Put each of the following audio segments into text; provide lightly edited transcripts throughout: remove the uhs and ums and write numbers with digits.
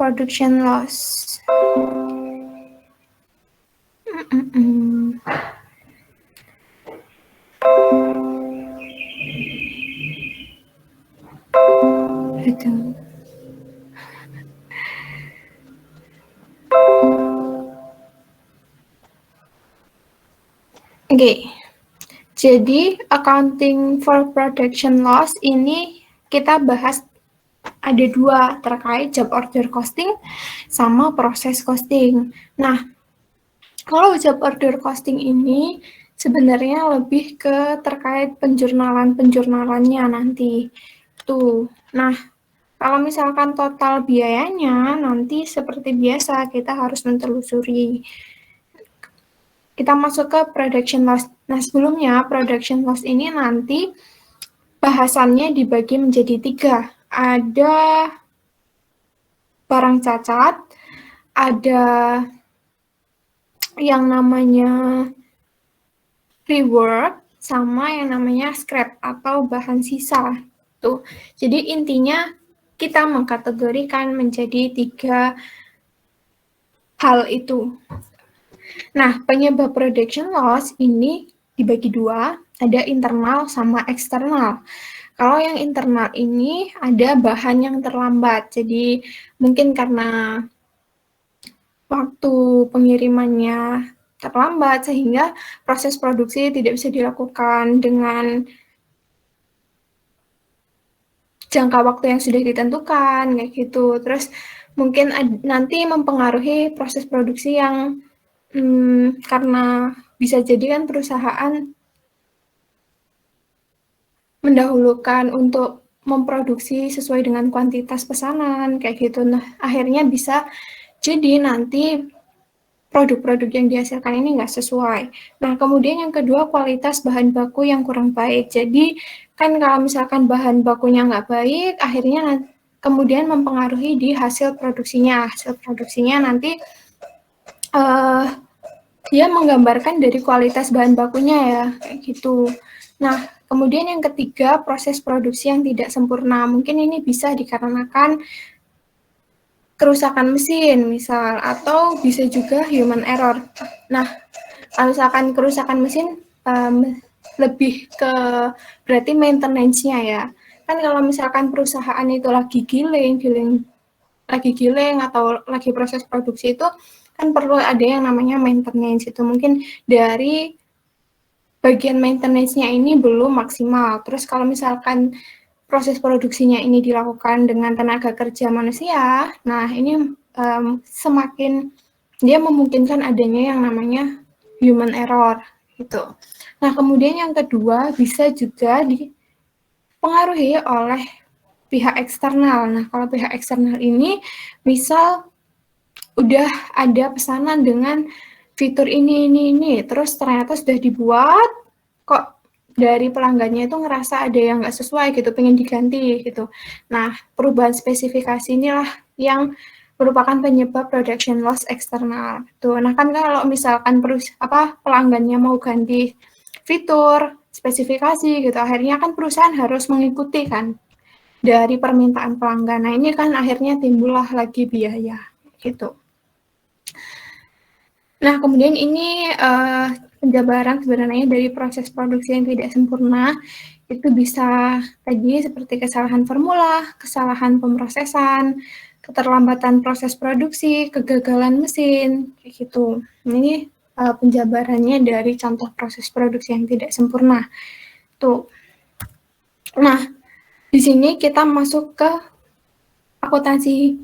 production loss. Itu. Oke, jadi accounting for production loss ini kita bahas ada dua terkait job order costing sama proses costing. Nah, kalau job order costing ini sebenarnya lebih ke terkait penjurnalannya nanti. Tuh. Nah, kalau misalkan total biayanya nanti seperti biasa kita harus menelusuri. Kita masuk ke production loss. Nah, sebelumnya production loss ini nanti bahasannya dibagi menjadi 3. Ada barang cacat, ada yang namanya rework, sama yang namanya scrap atau bahan sisa. Tuh. Jadi intinya kita mengkategorikan menjadi 3 hal itu. Nah, penyebab production loss ini dibagi 2, ada internal sama eksternal. Kalau yang internal ini ada bahan yang terlambat, jadi mungkin karena waktu pengirimannya terlambat sehingga proses produksi tidak bisa dilakukan dengan jangka waktu yang sudah ditentukan, kayak gitu. Terus mungkin nanti mempengaruhi proses produksi yang karena bisa jadi kan perusahaan mendahulukan untuk memproduksi sesuai dengan kuantitas pesanan, kayak gitu. Nah, akhirnya bisa jadi nanti produk-produk yang dihasilkan ini nggak sesuai. Nah, kemudian yang kedua, kualitas bahan baku yang kurang baik. Jadi, kan kalau misalkan bahan bakunya nggak baik, akhirnya kemudian mempengaruhi di hasil produksinya. Hasil produksinya nanti dia menggambarkan dari kualitas bahan bakunya ya, kayak gitu. Nah, kemudian yang ketiga, proses produksi yang tidak sempurna. Mungkin ini bisa dikarenakan kerusakan mesin, misal, atau bisa juga human error. Nah, kalau misalkan kerusakan mesin, lebih ke berarti maintenance-nya ya. Kan kalau misalkan perusahaan itu lagi giling atau lagi proses produksi itu, kan perlu ada yang namanya maintenance. Itu mungkin dari bagian maintenance-nya ini belum maksimal. Terus kalau misalkan proses produksinya ini dilakukan dengan tenaga kerja manusia, nah ini semakin dia memungkinkan adanya yang namanya human error gitu. Nah, kemudian yang kedua bisa juga dipengaruhi oleh pihak eksternal. Nah, kalau pihak eksternal ini misal udah ada pesanan dengan fitur ini, terus ternyata sudah dibuat, kok dari pelanggannya itu ngerasa ada yang nggak sesuai gitu, pengen diganti gitu. Nah, perubahan spesifikasi inilah yang merupakan penyebab production loss eksternal. Tuh, nah kan kalau misalkan pelanggannya mau ganti fitur, spesifikasi gitu, akhirnya kan perusahaan harus mengikuti kan dari permintaan pelanggan. Nah, ini kan akhirnya timbullah lagi biaya gitu. Nah, kemudian ini penjabaran sebenarnya dari proses produksi yang tidak sempurna, itu bisa tadi seperti kesalahan formula, kesalahan pemrosesan, keterlambatan proses produksi, kegagalan mesin, kayak gitu. Ini penjabarannya dari contoh proses produksi yang tidak sempurna. Tuh. Nah, di sini kita masuk ke akuntansi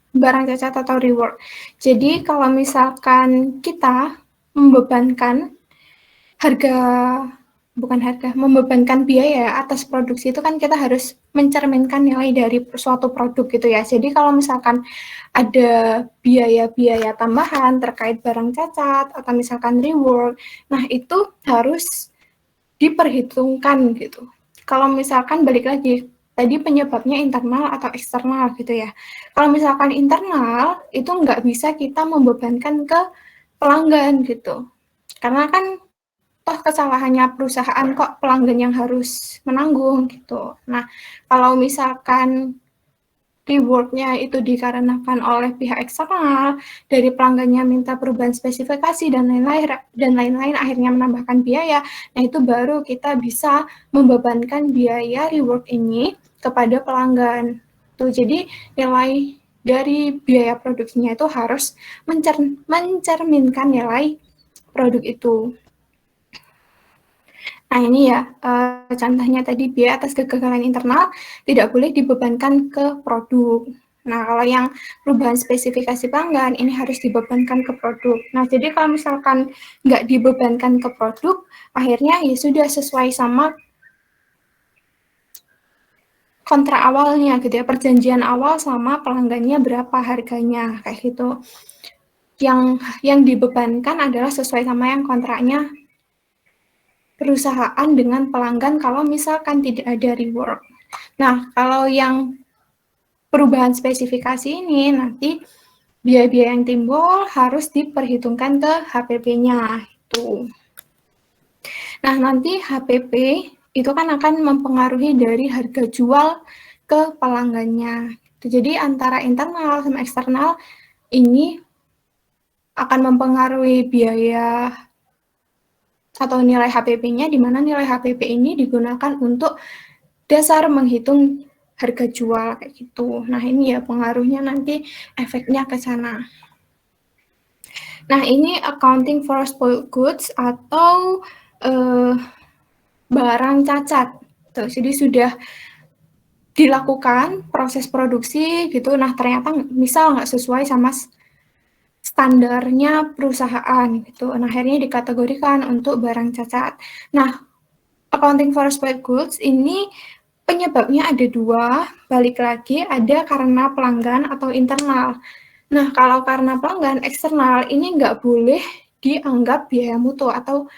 barang cacat atau rework. Jadi kalau misalkan kita membebankan membebankan biaya atas produksi itu kan kita harus mencerminkan nilai dari suatu produk gitu ya. Jadi kalau misalkan ada biaya-biaya tambahan terkait barang cacat atau misalkan rework, nah itu harus diperhitungkan gitu. Kalau misalkan balik lagi, tadi penyebabnya internal atau eksternal gitu ya. Kalau misalkan internal, itu nggak bisa kita membebankan ke pelanggan gitu. Karena kan toh kesalahannya perusahaan kok pelanggan yang harus menanggung gitu. Nah, kalau misalkan reward-nya itu dikarenakan oleh pihak eksternal, dari pelanggannya minta perubahan spesifikasi dan lain-lain, akhirnya menambahkan biaya. Nah, itu baru kita bisa membebankan biaya reward ini kepada pelanggan. Tuh, jadi nilai dari biaya produksinya itu harus mencerminkan nilai produk itu. Nah, ini ya contohnya tadi, biaya atas kegagalan internal tidak boleh dibebankan ke produk. Nah, kalau yang perubahan spesifikasi pelanggan ini harus dibebankan ke produk. Nah, jadi kalau misalkan nggak dibebankan ke produk, akhirnya ya sudah sesuai sama kontrak awalnya gitu ya, perjanjian awal sama pelanggannya berapa harganya, kayak gitu. Yang dibebankan adalah sesuai sama yang kontraknya perusahaan dengan pelanggan kalau misalkan tidak ada reward. Nah, kalau yang perubahan spesifikasi ini nanti biaya-biaya yang timbul harus diperhitungkan ke HPP-nya itu. Nah, nanti HPP itu kan akan mempengaruhi dari harga jual ke pelanggannya. Jadi antara internal sama eksternal ini akan mempengaruhi biaya atau nilai HPP-nya, di mana nilai HPP ini digunakan untuk dasar menghitung harga jual kayak gitu. Nah, ini ya pengaruhnya nanti efeknya ke sana. Nah, ini accounting for spoiled goods atau barang cacat. Tuh, jadi sudah dilakukan proses produksi gitu. Nah, ternyata misal nggak sesuai sama standarnya perusahaan gitu. Nah, akhirnya dikategorikan untuk barang cacat. Nah, accounting for spoiled goods ini penyebabnya ada dua, balik lagi ada karena pelanggan atau internal. Nah, kalau karena pelanggan eksternal ini nggak boleh dianggap biaya mutu atau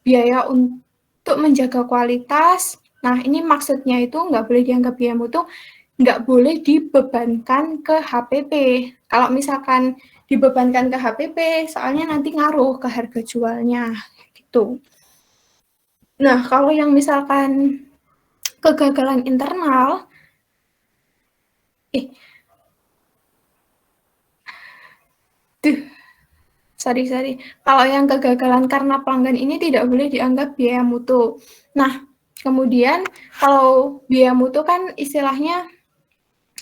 biaya untuk menjaga kualitas. Nah, ini maksudnya itu nggak boleh dianggap biaya mutu, nggak boleh dibebankan ke HPP. Kalau misalkan dibebankan ke HPP, soalnya nanti ngaruh ke harga jualnya, gitu. Nah, kalau yang misalkan kegagalan internal, sorry. Kalau yang kegagalan karena pelanggan ini tidak boleh dianggap biaya mutu. Nah, kemudian kalau biaya mutu kan istilahnya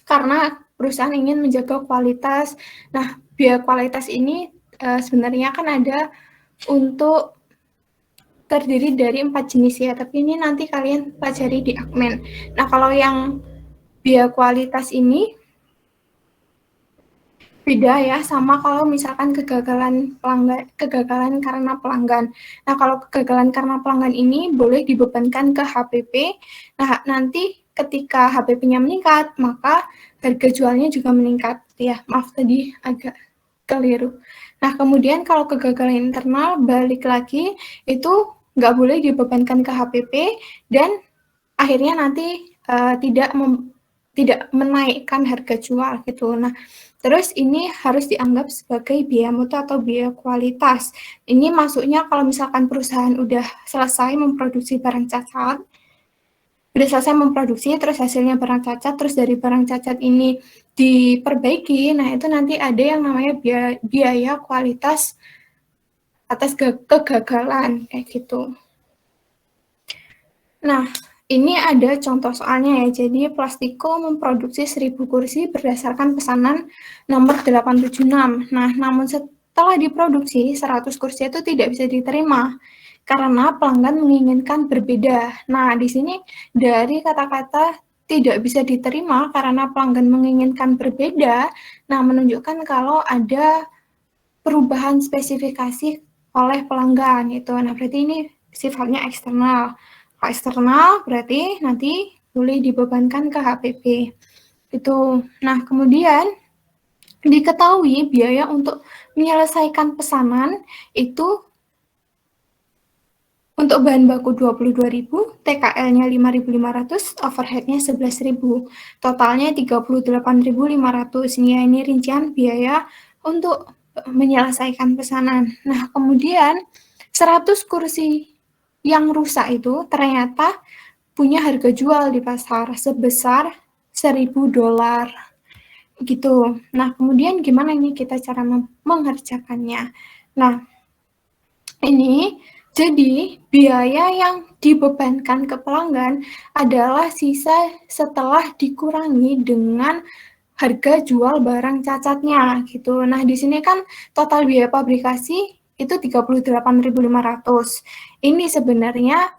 karena perusahaan ingin menjaga kualitas. Nah, biaya kualitas ini sebenarnya kan ada untuk terdiri dari 4 jenis ya, tapi ini nanti kalian pelajari di Akmen. Nah, kalau yang biaya kualitas ini beda ya sama kalau misalkan kegagalan karena pelanggan. Nah, kalau kegagalan karena pelanggan ini boleh dibebankan ke HPP. Nah, nanti ketika HPP-nya meningkat, maka harga jualnya juga meningkat. Ya, maaf tadi agak keliru. Nah, kemudian kalau kegagalan internal, balik lagi, itu nggak boleh dibebankan ke HPP dan akhirnya nanti tidak menaikkan harga jual gitu. Nah, terus ini harus dianggap sebagai biaya mutu atau biaya kualitas. Ini masuknya kalau misalkan perusahaan udah selesai memproduksi barang cacat, terus hasilnya barang cacat, terus dari barang cacat ini diperbaiki, nah itu nanti ada yang namanya biaya kualitas atas kegagalan, kayak gitu. Nah, ini ada contoh soalnya ya. Jadi Plastiko memproduksi 1000 kursi berdasarkan pesanan nomor 876. Nah, namun setelah diproduksi 100 kursi itu tidak bisa diterima karena pelanggan menginginkan berbeda. Nah, di sini dari kata-kata tidak bisa diterima karena pelanggan menginginkan berbeda, nah menunjukkan kalau ada perubahan spesifikasi oleh pelanggan itu. Nah, berarti ini sifatnya eksternal. Kalau eksternal berarti nanti boleh dibebankan ke HPP. Itu. Nah, kemudian diketahui biaya untuk menyelesaikan pesanan itu untuk bahan baku 22.000, TKL-nya 5.500, overhead-nya 11.000, totalnya 38.500. Ini rincian biaya untuk menyelesaikan pesanan. Nah, kemudian 100 kursi yang rusak itu ternyata punya harga jual di pasar sebesar $1.000 gitu. Nah, kemudian gimana ini kita cara mengerjakannya? Nah, ini jadi biaya yang dibebankan ke pelanggan adalah sisa setelah dikurangi dengan harga jual barang cacatnya gitu. Nah, di sini kan total biaya pabrikasi itu 38.500. Ini sebenarnya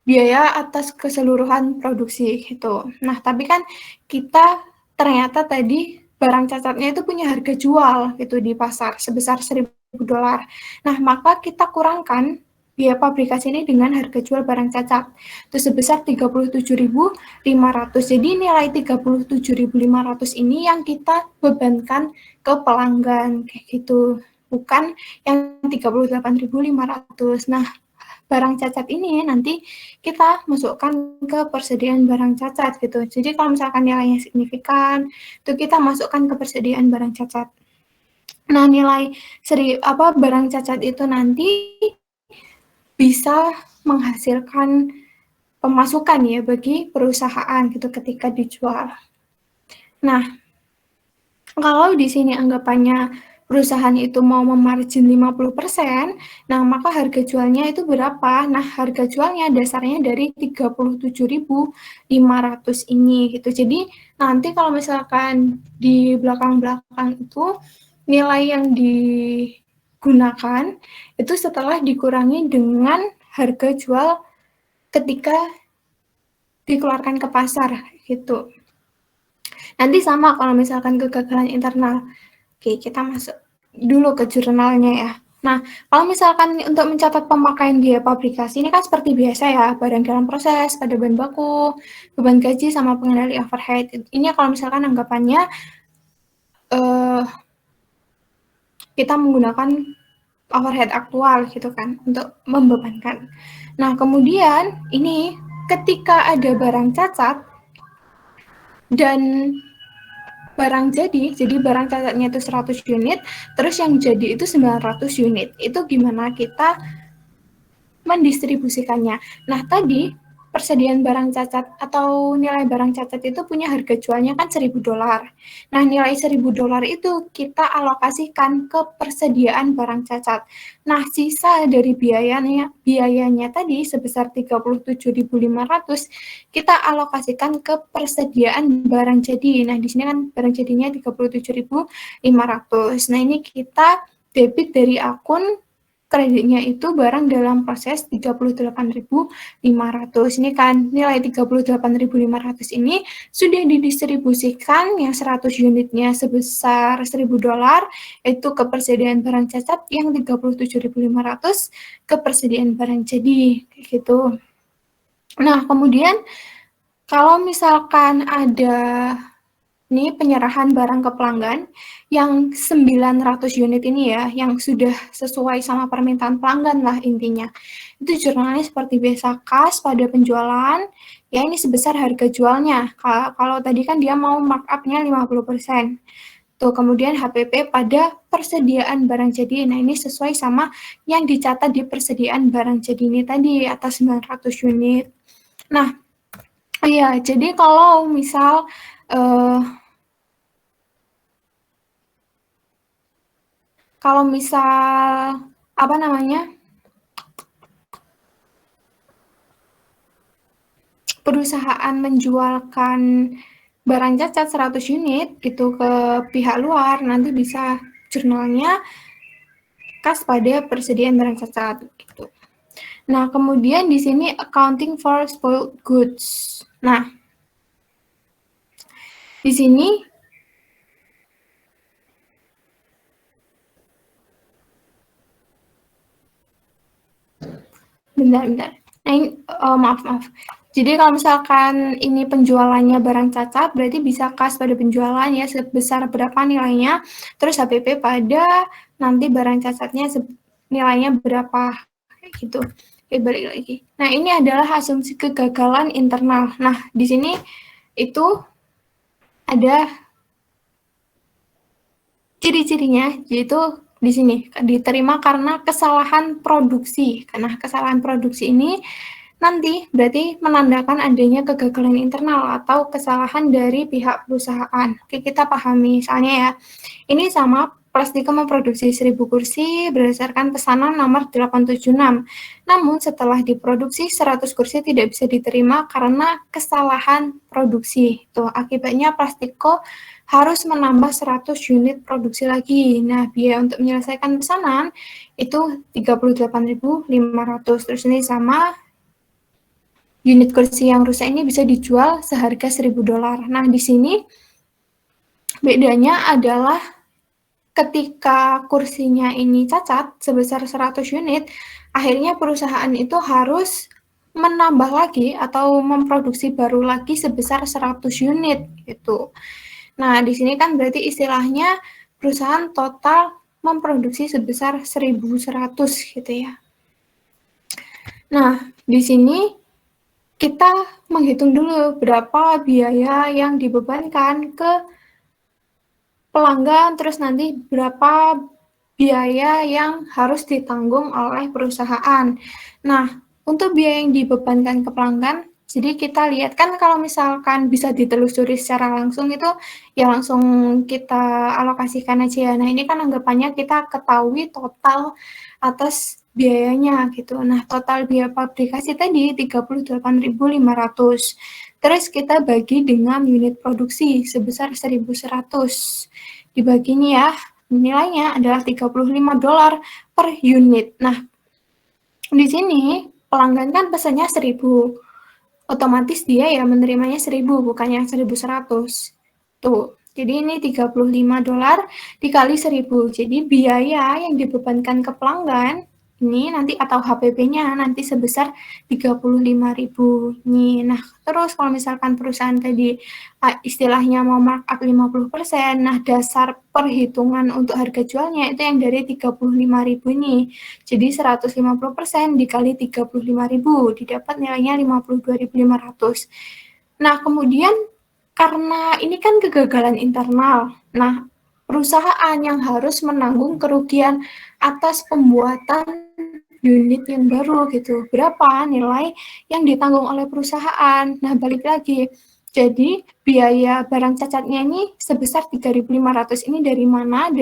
biaya atas keseluruhan produksi gitu. Nah, tapi kan kita ternyata tadi barang cacatnya itu punya harga jual gitu di pasar sebesar $1.000. Nah, maka kita kurangkan biaya pabrikasi ini dengan harga jual barang cacat itu sebesar 37.500. Jadi nilai 37.500 ini yang kita bebankan ke pelanggan kayak gitu, bukan yang 38.500. Nah, barang cacat ini nanti kita masukkan ke persediaan barang cacat gitu. Jadi kalau misalkan nilainya signifikan, itu kita masukkan ke persediaan barang cacat. Nah, nilai barang cacat itu nanti bisa menghasilkan pemasukan ya bagi perusahaan gitu ketika dijual. Nah, kalau di sini anggapannya perusahaan itu mau memargin 50%, nah maka harga jualnya itu berapa? Nah, harga jualnya dasarnya dari 37.500 ini gitu. Jadi nanti kalau misalkan di belakang-belakang itu nilai yang digunakan itu setelah dikurangi dengan harga jual ketika dikeluarkan ke pasar gitu. Nanti sama kalau misalkan kegagalan internal. Oke, kita masuk dulu ke jurnalnya ya. Nah, kalau misalkan untuk mencatat pemakaian biaya pabrikasi ini kan seperti biasa ya, barang dalam proses, pada bahan baku, beban gaji, sama pengendali overhead. Ini kalau misalkan anggapannya kita menggunakan overhead aktual gitu kan, untuk membebankan. Nah, kemudian ini ketika ada barang cacat dan barang jadi barang cacatnya itu 100 unit, terus yang jadi itu 900 unit. Itu gimana kita mendistribusikannya. Nah, tadi persediaan barang cacat atau nilai barang cacat itu punya harga jualnya kan $1.000. Nah, nilai $1.000 itu kita alokasikan ke persediaan barang cacat. Nah, sisa dari biayanya tadi sebesar 37.500 kita alokasikan ke persediaan barang jadi. Nah, di sini kan barang jadinya 37.500. Nah, ini kita debit dari akun kreditnya itu barang dalam proses 38.500. Ini kan nilai 38.500 ini sudah didistribusikan yang 100 unitnya sebesar $1.000 itu ke persediaan barang cacat, yang 37.500 ke persediaan barang jadi gitu. Nah, kemudian kalau misalkan ada ini penyerahan barang ke pelanggan yang 900 unit ini ya, yang sudah sesuai sama permintaan pelanggan lah intinya. Itu jurnalnya seperti biasa, kas pada penjualan, ya ini sebesar harga jualnya. Kalau tadi kan dia mau markup-nya 50%. Tuh, kemudian HPP pada persediaan barang jadi. Nah, ini sesuai sama yang dicatat di persediaan barang jadi ini tadi, atas 900 unit. Nah, iya, jadi kalau misal perusahaan menjualkan barang cacat 100 unit gitu ke pihak luar, nanti bisa jurnalnya kas pada persediaan barang cacat gitu. Nah, kemudian di sini accounting for spoiled goods. Nah, di sini bentar. Nah, ini, maaf. Jadi kalau misalkan ini penjualannya barang cacat, berarti bisa kas pada penjualan ya sebesar berapa nilainya, terus HPP pada nanti barang cacatnya nilainya berapa, kayak gitu. Oke, balik lagi. Nah, ini adalah asumsi kegagalan internal. Nah, di sini itu ada ciri-cirinya, yaitu di sini diterima karena kesalahan produksi. Karena kesalahan produksi ini nanti berarti menandakan adanya kegagalan internal atau kesalahan dari pihak perusahaan. Oke, kita pahami misalnya ya. Ini sama Plastika memproduksi 1.000 kursi berdasarkan pesanan nomor 876. Namun setelah diproduksi 100 kursi tidak bisa diterima karena kesalahan produksi. Tuh, akibatnya Plastiko harus menambah 100 unit produksi lagi. Nah, biaya untuk menyelesaikan pesanan itu 38.500. Terus ini sama unit kursi yang rusak ini bisa dijual seharga $1.000. Nah, di sini bedanya adalah ketika kursinya ini cacat sebesar 100 unit, akhirnya perusahaan itu harus menambah lagi atau memproduksi baru lagi sebesar 100 unit gitu. Nah, di sini kan berarti istilahnya perusahaan total memproduksi sebesar 1.100 gitu ya. Nah, di sini kita menghitung dulu berapa biaya yang dibebankan ke pelanggan, terus nanti berapa biaya yang harus ditanggung oleh perusahaan. Nah, untuk biaya yang dibebankan ke pelanggan, jadi kita lihat kan kalau misalkan bisa ditelusuri secara langsung itu ya langsung kita alokasikan aja ya. Nah, ini kan anggapannya kita ketahui total atas biayanya gitu. Nah, total biaya pabrikasi tadi 38.500. Terus kita bagi dengan unit produksi sebesar 1.100. Dibagi nih ya, nilainya adalah $35 per unit. Nah, di sini pelanggan kan pesannya 1.000. Otomatis dia ya menerimanya 1.000, bukannya 1.100. Tuh, jadi ini $35 dikali 1.000. Jadi biaya yang dibebankan ke pelanggan ini nanti atau HPP-nya nanti sebesar 35.000 nih. Nah, terus kalau misalkan perusahaan tadi istilahnya mau markup 50%, nah dasar perhitungan untuk harga jualnya itu yang dari 35.000 nih. Jadi 150% dikali 35.000 didapat nilainya 52.500. Nah, kemudian karena ini kan kegagalan internal. Nah, perusahaan yang harus menanggung kerugian atas pembuatan unit yang baru gitu. Berapa nilai yang ditanggung oleh perusahaan? Nah, balik lagi. Jadi, biaya barang cacatnya ini sebesar 3.500 ini dari mana?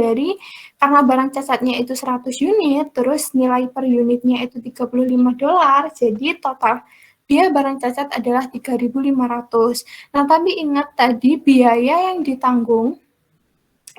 Karena barang cacatnya itu 100 unit, terus nilai per unitnya itu $35, jadi total biaya barang cacat adalah 3.500. Nah, tapi ingat tadi biaya yang ditanggung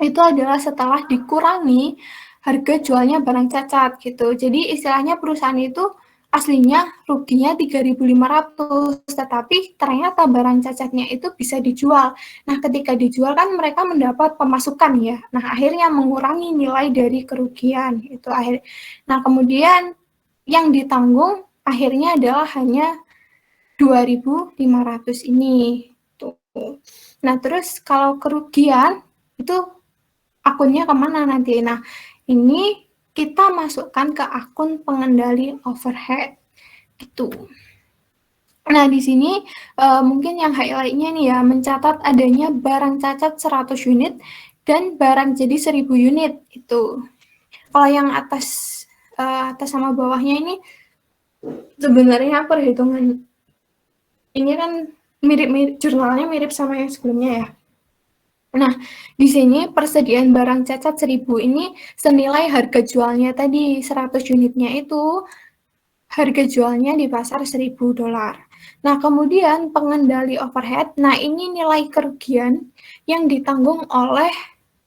itu adalah setelah dikurangi harga jualnya barang cacat gitu. Jadi istilahnya perusahaan itu aslinya ruginya 3.500, tetapi ternyata barang cacatnya itu bisa dijual. Nah, ketika dijual kan mereka mendapat pemasukan ya. Nah, akhirnya mengurangi nilai dari kerugian itu akhir. Nah, kemudian yang ditanggung akhirnya adalah hanya 2.500 ini. Tuh. Nah, terus kalau kerugian itu akunnya kemana nanti? Nah, ini kita masukkan ke akun pengendali overhead. Gitu. Nah, di sini mungkin yang highlight-nya nih ya, mencatat adanya barang cacat 100 unit dan barang jadi 1.000 unit. Itu. Kalau yang atas sama bawahnya ini sebenarnya perhitungan ini kan mirip-mirip, jurnalnya mirip sama yang sebelumnya ya. Nah, di sini persediaan barang cacat 1.000 ini senilai harga jualnya tadi 100 unitnya itu harga jualnya di pasar $1.000. Nah, kemudian pengendali overhead, nah ini nilai kerugian yang ditanggung oleh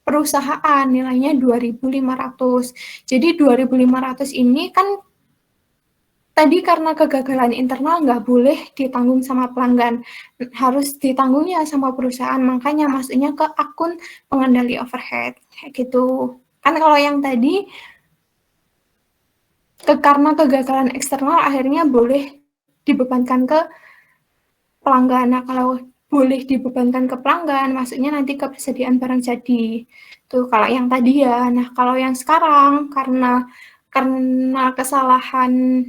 perusahaan, nilainya 2.500. Jadi 2.500 ini kan tadi karena kegagalan internal nggak boleh ditanggung sama pelanggan, harus ditanggungnya sama perusahaan, makanya masuknya ke akun pengendali overhead, kayak gitu. Kan kalau yang tadi, karena kegagalan eksternal akhirnya boleh dibebankan ke pelanggan. Nah, kalau boleh dibebankan ke pelanggan, maksudnya nanti ketersediaan barang jadi. Tuh, kalau yang tadi ya. Nah, kalau yang sekarang, karena kesalahan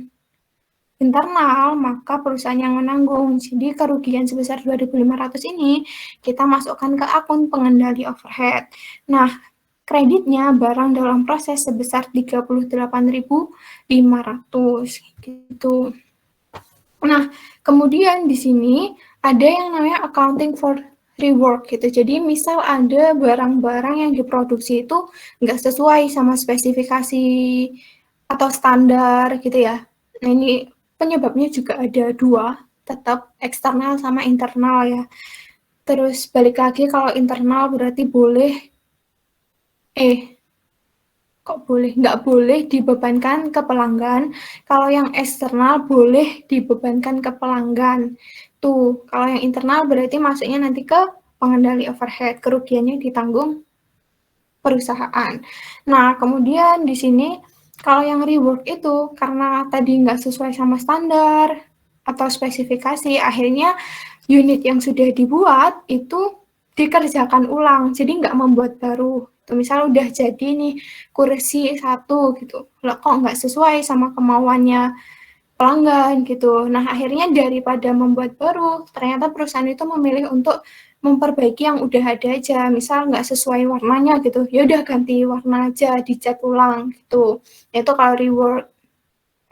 internal, maka perusahaan yang menanggung. Jadi kerugian sebesar 2.500 ini kita masukkan ke akun pengendali overhead. Nah, kreditnya barang dalam proses sebesar 38.500 gitu. Nah, kemudian di sini ada yang namanya accounting for rework gitu. Jadi misal ada barang-barang yang diproduksi itu nggak sesuai sama spesifikasi atau standar gitu ya. Nah ini penyebabnya juga ada dua, tetap eksternal sama internal ya. Terus balik lagi kalau internal berarti boleh, kok boleh? Nggak boleh dibebankan ke pelanggan. Kalau yang eksternal boleh dibebankan ke pelanggan. Tuh, kalau yang internal berarti masuknya nanti ke pengendali overhead. Kerugiannya ditanggung perusahaan. Nah, kemudian di sini kalau yang rework itu karena tadi nggak sesuai sama standar atau spesifikasi, akhirnya unit yang sudah dibuat itu dikerjakan ulang, jadi nggak membuat baru. Misal udah jadi nih kursi satu gitu, lah kok nggak sesuai sama kemauannya pelanggan gitu. Nah, akhirnya daripada membuat baru, ternyata perusahaan itu memilih untuk memperbaiki yang udah ada aja. Misal nggak sesuai warnanya gitu, ya udah ganti warna aja, dicat ulang gitu. Itu kalau rework.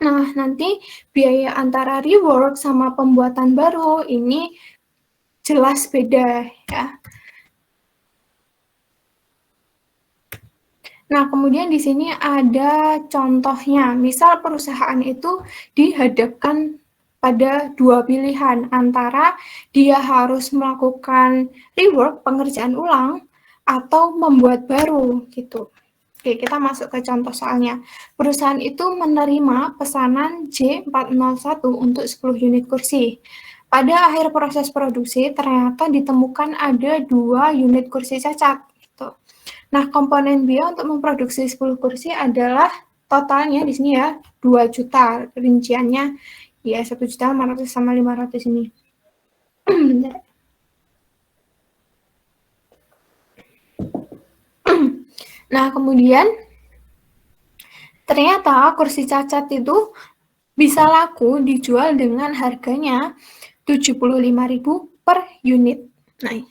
Nah, nanti biaya antara rework sama pembuatan baru ini jelas beda ya. Nah, kemudian di sini ada contohnya. Misal perusahaan itu dihadapkan pada dua pilihan antara dia harus melakukan rework, pengerjaan ulang, atau membuat baru gitu. Oke, kita masuk ke contoh soalnya. Perusahaan itu menerima pesanan J401 untuk 10 unit kursi. Pada akhir proses produksi, ternyata ditemukan ada 2 unit kursi cacat. Gitu. Nah, komponen biaya untuk memproduksi 10 kursi adalah totalnya di sini ya 2 juta. Rinciannya ya 1.500.000 sama 500 ini. Nah, kemudian ternyata kursi cacat itu bisa laku dijual dengan harganya 75.000 per unit. Nah,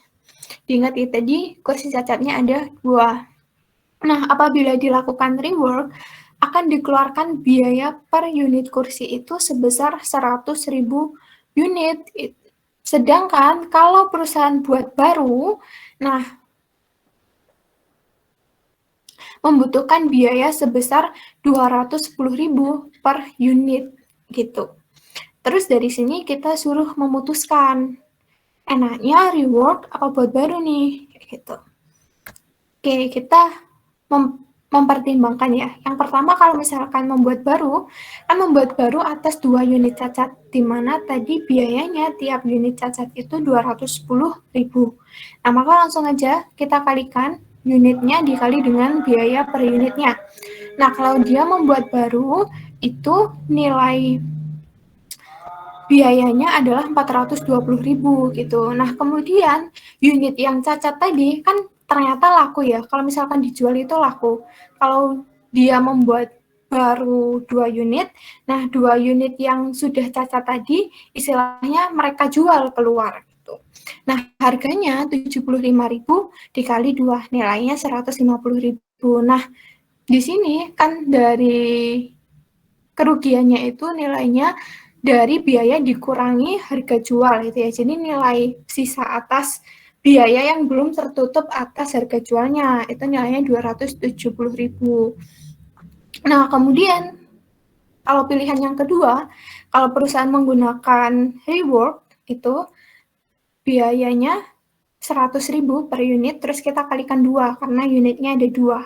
diingat ya tadi kursi cacatnya ada 2. Nah, apabila dilakukan rework, akan dikeluarkan biaya per unit kursi itu sebesar 100.000 unit. Sedangkan kalau perusahaan buat baru, nah membutuhkan biaya sebesar 210.000 per unit gitu. Terus dari sini kita suruh memutuskan enaknya rework apa buat baru nih gitu. Oke, kita mempertimbangkan ya. Yang pertama kalau misalkan membuat baru, kan membuat baru atas 2 unit cacat, di mana tadi biayanya tiap unit cacat itu 210.000. Nah, maka langsung aja kita kalikan unitnya dikali dengan biaya per unitnya. Nah, kalau dia membuat baru, itu nilai biayanya adalah 420.000 gitu. Nah, kemudian unit yang cacat tadi kan ternyata laku ya. Kalau misalkan dijual itu laku. Kalau dia membuat baru 2 unit, nah 2 unit yang sudah cacat tadi istilahnya mereka jual keluar gitu. Nah, harganya 75.000 dikali 2, nilainya 150.000. Nah, di sini kan dari kerugiannya itu nilainya dari biaya dikurangi harga jual itu ya. Jadi nilai sisa atas biaya yang belum tertutup atas harga jualnya itu nilainya 270.000. Nah, kemudian kalau pilihan yang kedua, kalau perusahaan menggunakan rework itu biayanya 100.000 per unit, terus kita kalikan 2 karena unitnya ada 2.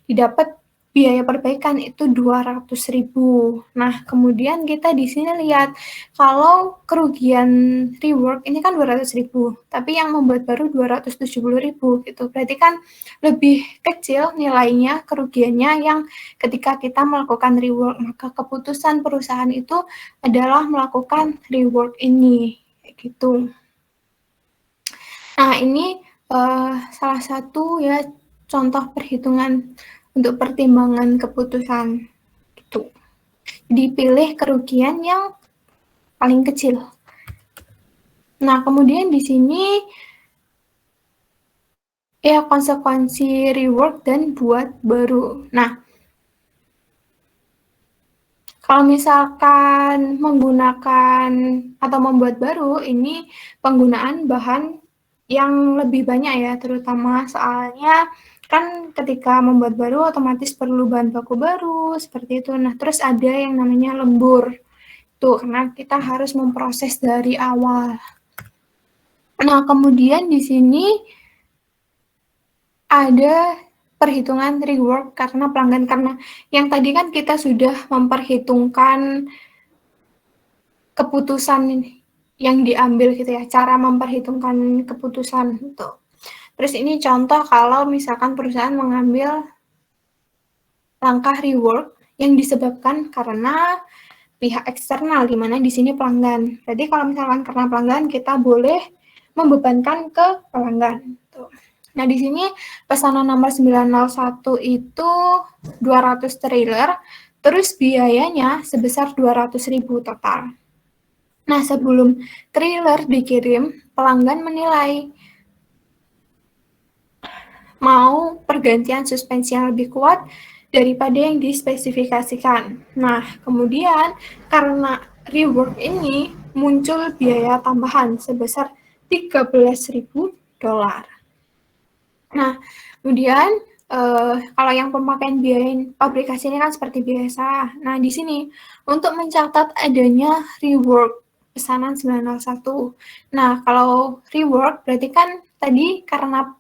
Didapat biaya perbaikan itu 200.000. Nah, kemudian kita di sini lihat kalau kerugian rework ini kan 200.000, tapi yang membuat baru 270.000 gitu. Berarti kan lebih kecil nilainya kerugiannya yang ketika kita melakukan rework. Maka keputusan perusahaan itu adalah melakukan rework ini gitu. Nah, ini salah satu ya contoh perhitungan untuk pertimbangan keputusan gitu. Dipilih kerugian yang paling kecil. Nah, kemudian di sini ya konsekuensi rework dan buat baru. Nah, Kalau misalkan menggunakan atau membuat baru, ini penggunaan bahan yang lebih banyak ya, terutama soalnya kan ketika membuat baru otomatis perlu bahan baku baru, seperti itu. Nah, terus ada yang namanya lembur. Tuh, karena kita harus memproses dari awal. Nah, kemudian di sini ada perhitungan rework karena pelanggan, karena yang tadi kan kita sudah memperhitungkan keputusan yang diambil gitu ya, cara memperhitungkan keputusan gitu. Terus ini contoh kalau misalkan perusahaan mengambil langkah rework yang disebabkan karena pihak eksternal, di mana di sini pelanggan. Jadi kalau misalkan karena pelanggan, kita boleh membebankan ke pelanggan. Nah, di sini pesanan nomor 901 itu 200 trailer, terus biayanya sebesar 200.000 total. Nah, sebelum trailer dikirim, pelanggan menilai mau pergantian suspensi yang lebih kuat daripada yang dispesifikasikan. Nah, kemudian karena rework ini muncul biaya tambahan sebesar $13.000. Nah, kemudian kalau yang pemakaian biaya pabrikasi ini kan seperti biasa. Nah, di sini untuk mencatat adanya rework pesanan 901. Nah, kalau rework berarti kan tadi karena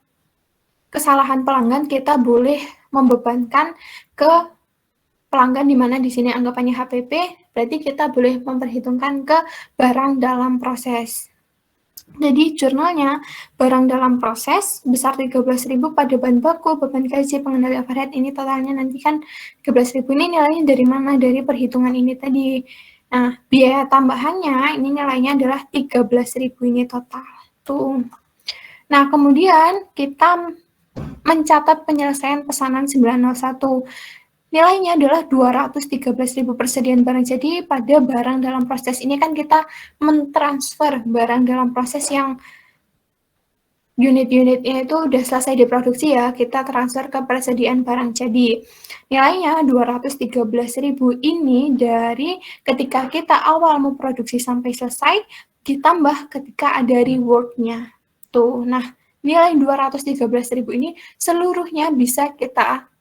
kesalahan pelanggan kita boleh membebankan ke pelanggan, di mana di sini anggapannya HPP, berarti kita boleh memperhitungkan ke barang dalam proses. Jadi jurnalnya barang dalam proses besar 13.000 pada bahan baku, beban gaji, pengendali overhead, ini totalnya nanti kan 13.000 ini nilainya dari mana? Dari perhitungan ini tadi. Nah, biaya tambahannya ini nilainya adalah 13.000 ini total. Tuh. Nah, kemudian kita mencatat penyelesaian pesanan 901. Nilainya adalah 213.000 persediaan barang. Jadi pada barang dalam proses ini kan kita mentransfer barang dalam proses yang unit-unitnya itu udah selesai diproduksi ya, kita transfer ke persediaan barang jadi. Nilainya 213.000 ini dari ketika kita awal memproduksi sampai selesai, ditambah ketika ada rework-nya. Tuh, nah nilai 213.000 ini seluruhnya bisa kita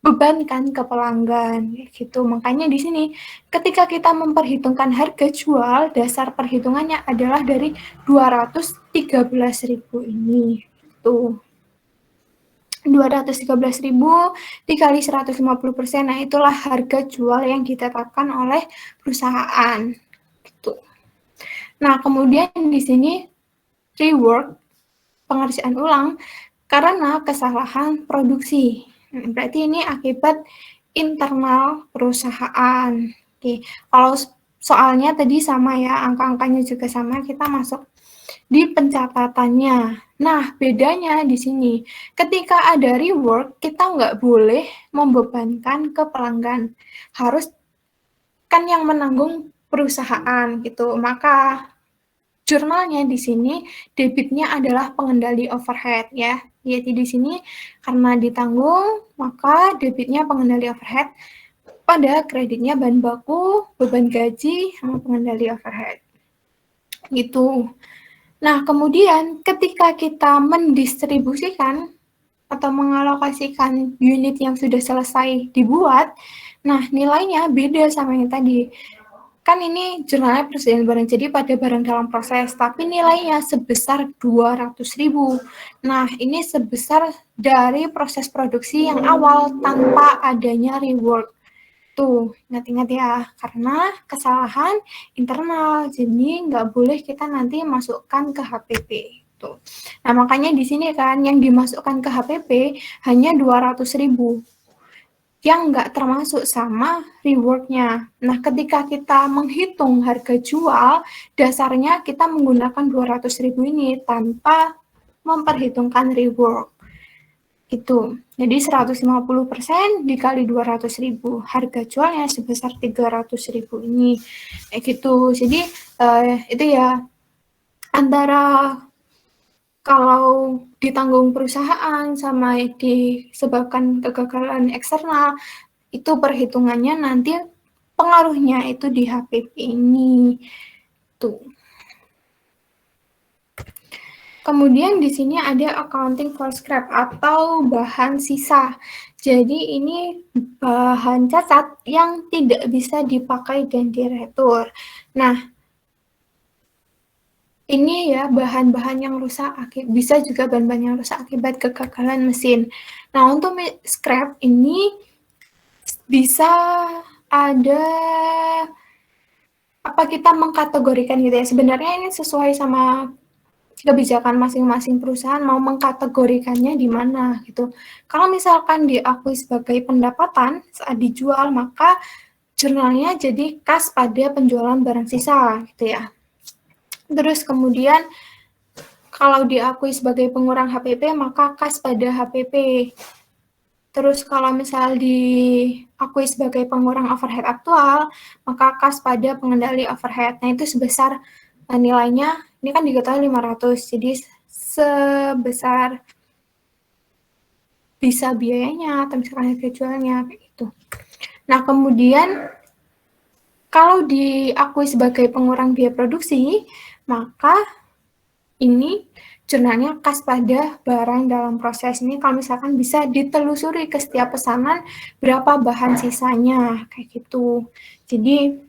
bebankan ke pelanggan gitu. Makanya di sini ketika kita memperhitungkan harga jual, dasar perhitungannya adalah dari 213.000 ini. Tuh. 213.000 dikali 150%. Nah, itulah harga jual yang ditetapkan oleh perusahaan. Gitu. Nah, kemudian di sini rework, pengerjaan ulang karena kesalahan produksi. Berarti ini akibat internal perusahaan. Oke, kalau soalnya tadi sama ya, angka-angkanya juga sama, kita masuk di pencatatannya. Nah, bedanya di sini, ketika ada rework, kita nggak boleh membebankan ke pelanggan. Harus kan yang menanggung perusahaan gitu. Maka jurnalnya di sini debitnya adalah pengendali overhead ya. Jadi di sini karena ditanggung, maka debitnya pengendali overhead, pada kreditnya bahan baku, beban gaji, sama pengendali overhead. Gitu. Nah, kemudian ketika kita mendistribusikan atau mengalokasikan unit yang sudah selesai dibuat, nah nilainya beda sama yang tadi. Kan ini jurnalnya persediaan barang jadi pada barang dalam proses, tapi nilainya sebesar 200.000. Nah, ini sebesar dari proses produksi yang awal tanpa adanya rework. Tuh, ingat-ingat ya, karena kesalahan internal, jadi nggak boleh kita nanti masukkan ke HPP. Tuh. Nah, makanya di sini kan yang dimasukkan ke HPP hanya 200.000. Yang nggak termasuk sama rework-nya. Nah, ketika kita menghitung harga jual, dasarnya kita menggunakan 200.000 ini tanpa memperhitungkan rework. Itu. Jadi 150% dikali 200.000. Harga jualnya sebesar 300.000 ini. Kayak gitu. Jadi, itu ya, antara kalau ditanggung perusahaan sama disebabkan kegagalan eksternal, itu perhitungannya nanti pengaruhnya itu di HPP ini. Tuh. Kemudian di sini ada accounting for scrap atau bahan sisa. Jadi ini bahan cacat yang tidak bisa dipakai dan diretur. Nah, ini ya bahan-bahan yang rusak, bisa juga bahan-bahan yang rusak akibat kegagalan mesin. Nah, untuk scrap ini bisa ada apa kita mengkategorikan gitu ya. Sebenarnya ini sesuai sama kebijakan masing-masing perusahaan mau mengkategorikannya di mana gitu. Kalau misalkan diakui sebagai pendapatan saat dijual, maka jurnalnya jadi kas pada penjualan barang sisa gitu ya. Terus kemudian kalau diakui sebagai pengurang HPP, maka kas pada HPP. Terus kalau misal diakui sebagai pengurang overhead aktual, maka kas pada pengendali overhead. Nah, itu sebesar nilainya, ini kan diketahui 500, jadi sebesar bisa biayanya atau misalkan harga jualnya, kayak gitu. Nah, kemudian kalau diakui sebagai pengurang biaya produksi, maka ini jurnalnya kas pada barang dalam proses. Ini kalau misalkan bisa ditelusuri ke setiap pesanan berapa bahan sisanya, kayak gitu. Jadi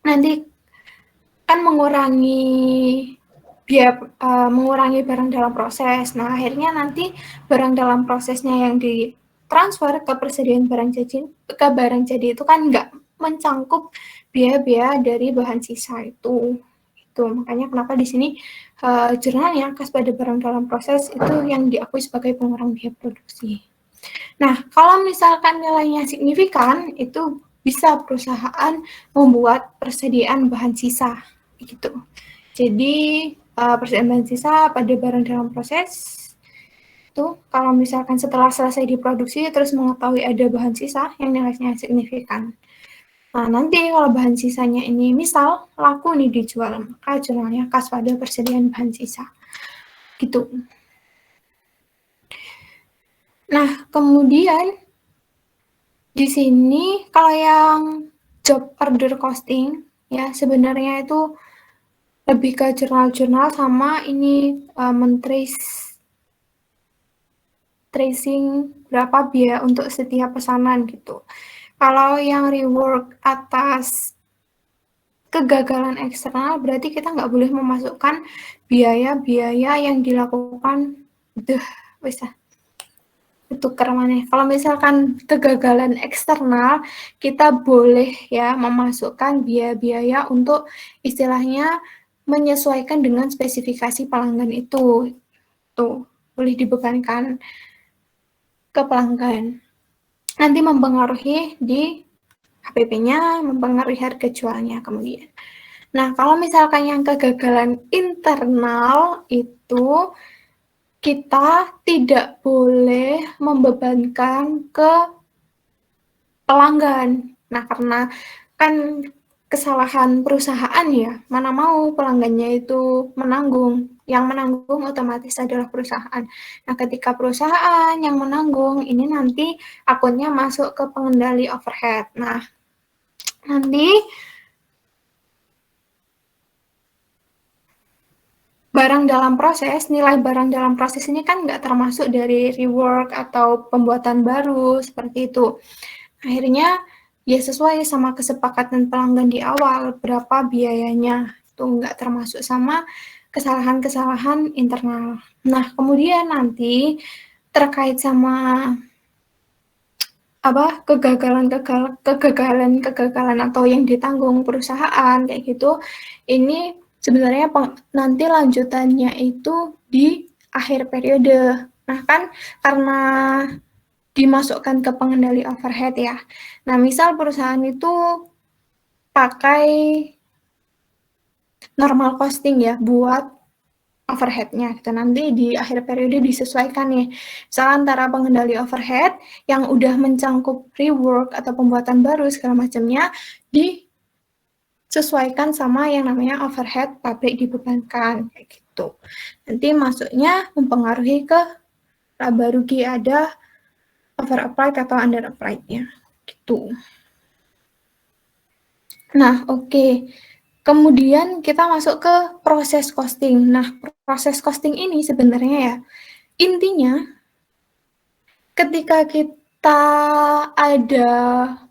nanti kan mengurangi barang dalam proses. Nah, akhirnya nanti barang dalam prosesnya yang ditransfer ke persediaan barang jadi itu kan nggak mencangkup biaya-biaya dari bahan sisa itu. Makanya kenapa di sini jurnalnya kas pada barang dalam proses itu yang diakui sebagai pengurang biaya produksi. Nah, kalau misalkan nilainya signifikan, itu bisa perusahaan membuat persediaan bahan sisa, gitu. Jadi persediaan bahan sisa pada barang dalam proses itu kalau misalkan setelah selesai diproduksi terus mengetahui ada bahan sisa yang nilainya signifikan. Nah, nanti kalau bahan sisanya ini misal laku nih dijual, maka jurnalnya kas pada persediaan bahan sisa. Gitu. Nah, kemudian di sini kalau yang job order costing ya sebenarnya itu lebih ke jurnal-jurnal sama ini tracing berapa biaya untuk setiap pesanan gitu. Kalau yang rework atas kegagalan eksternal berarti kita nggak boleh memasukkan biaya-biaya yang dilakukan bisa tuker mana. Kalau misalkan kegagalan eksternal, kita boleh ya memasukkan biaya-biaya untuk istilahnya menyesuaikan dengan spesifikasi pelanggan itu. Tuh, boleh dibebankan ke pelanggan. Nanti mempengaruhi di HPP-nya, mempengaruhi harga jualnya kemudian. Nah, kalau misalkan yang kegagalan internal itu kita tidak boleh membebankan ke pelanggan. Nah, karena kan kesalahan perusahaan ya, mana mau pelanggannya itu menanggung. Yang menanggung otomatis adalah perusahaan. Nah, ketika perusahaan yang menanggung, ini nanti akunnya masuk ke pengendali overhead. Nah, nanti barang dalam proses, nilai barang dalam proses ini kan nggak termasuk dari rework atau pembuatan baru, seperti itu. Akhirnya ya sesuai sama kesepakatan pelanggan di awal berapa biayanya, itu nggak termasuk sama kesalahan-kesalahan internal. Nah, kemudian nanti terkait sama kegagalan atau yang ditanggung perusahaan kayak gitu, ini sebenarnya nanti lanjutannya itu di akhir periode. Nah, kan karena dimasukkan ke pengendali overhead ya. Nah, misal perusahaan itu pakai normal costing ya buat overhead-nya gitu. Nanti di akhir periode disesuaikan nih. Misalnya antara pengendali overhead yang udah mencangkup rework atau pembuatan baru segala macamnya disesuaikan sama yang namanya overhead pabrik dibebankan kayak gitu. Nanti masuknya mempengaruhi ke laba rugi ada over applied atau under applied-nya gitu. Nah, oke. Kemudian kita masuk ke proses costing. Nah, proses costing ini sebenarnya ya, intinya ketika kita ada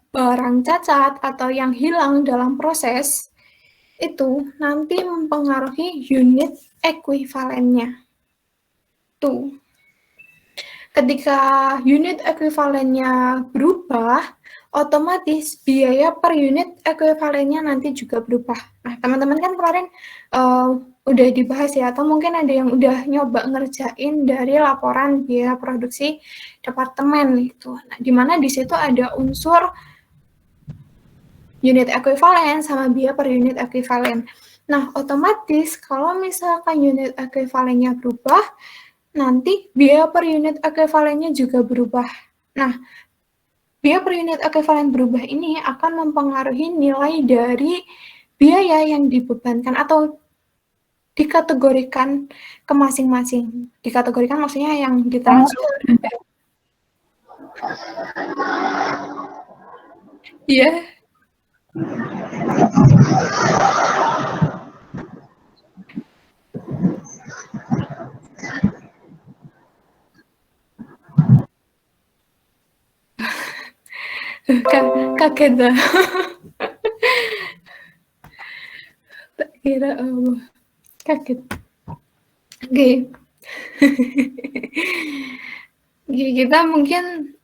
barang cacat atau yang hilang dalam proses, itu nanti mempengaruhi unit ekuivalennya. Tuh. Ketika unit ekuivalennya berubah, otomatis biaya per unit ekuivalennya nanti juga berubah. Nah, teman-teman kan kemarin udah dibahas ya, atau mungkin ada yang udah nyoba ngerjain dari laporan biaya produksi departemen itu. Nah, di mana di situ ada unsur unit ekuivalen sama biaya per unit ekuivalen. Nah, otomatis kalau misalkan unit ekuivalennya berubah, nanti biaya per unit ekuivalennya juga berubah. Nah, biaya per unit ekuivalen berubah ini akan mempengaruhi nilai dari biaya yang dibebankan atau dikategorikan ke masing-masing. Dikategorikan maksudnya yang ditransfer. Iya. Kaget dah. Tak kira kaget. Oke. Kita mungkin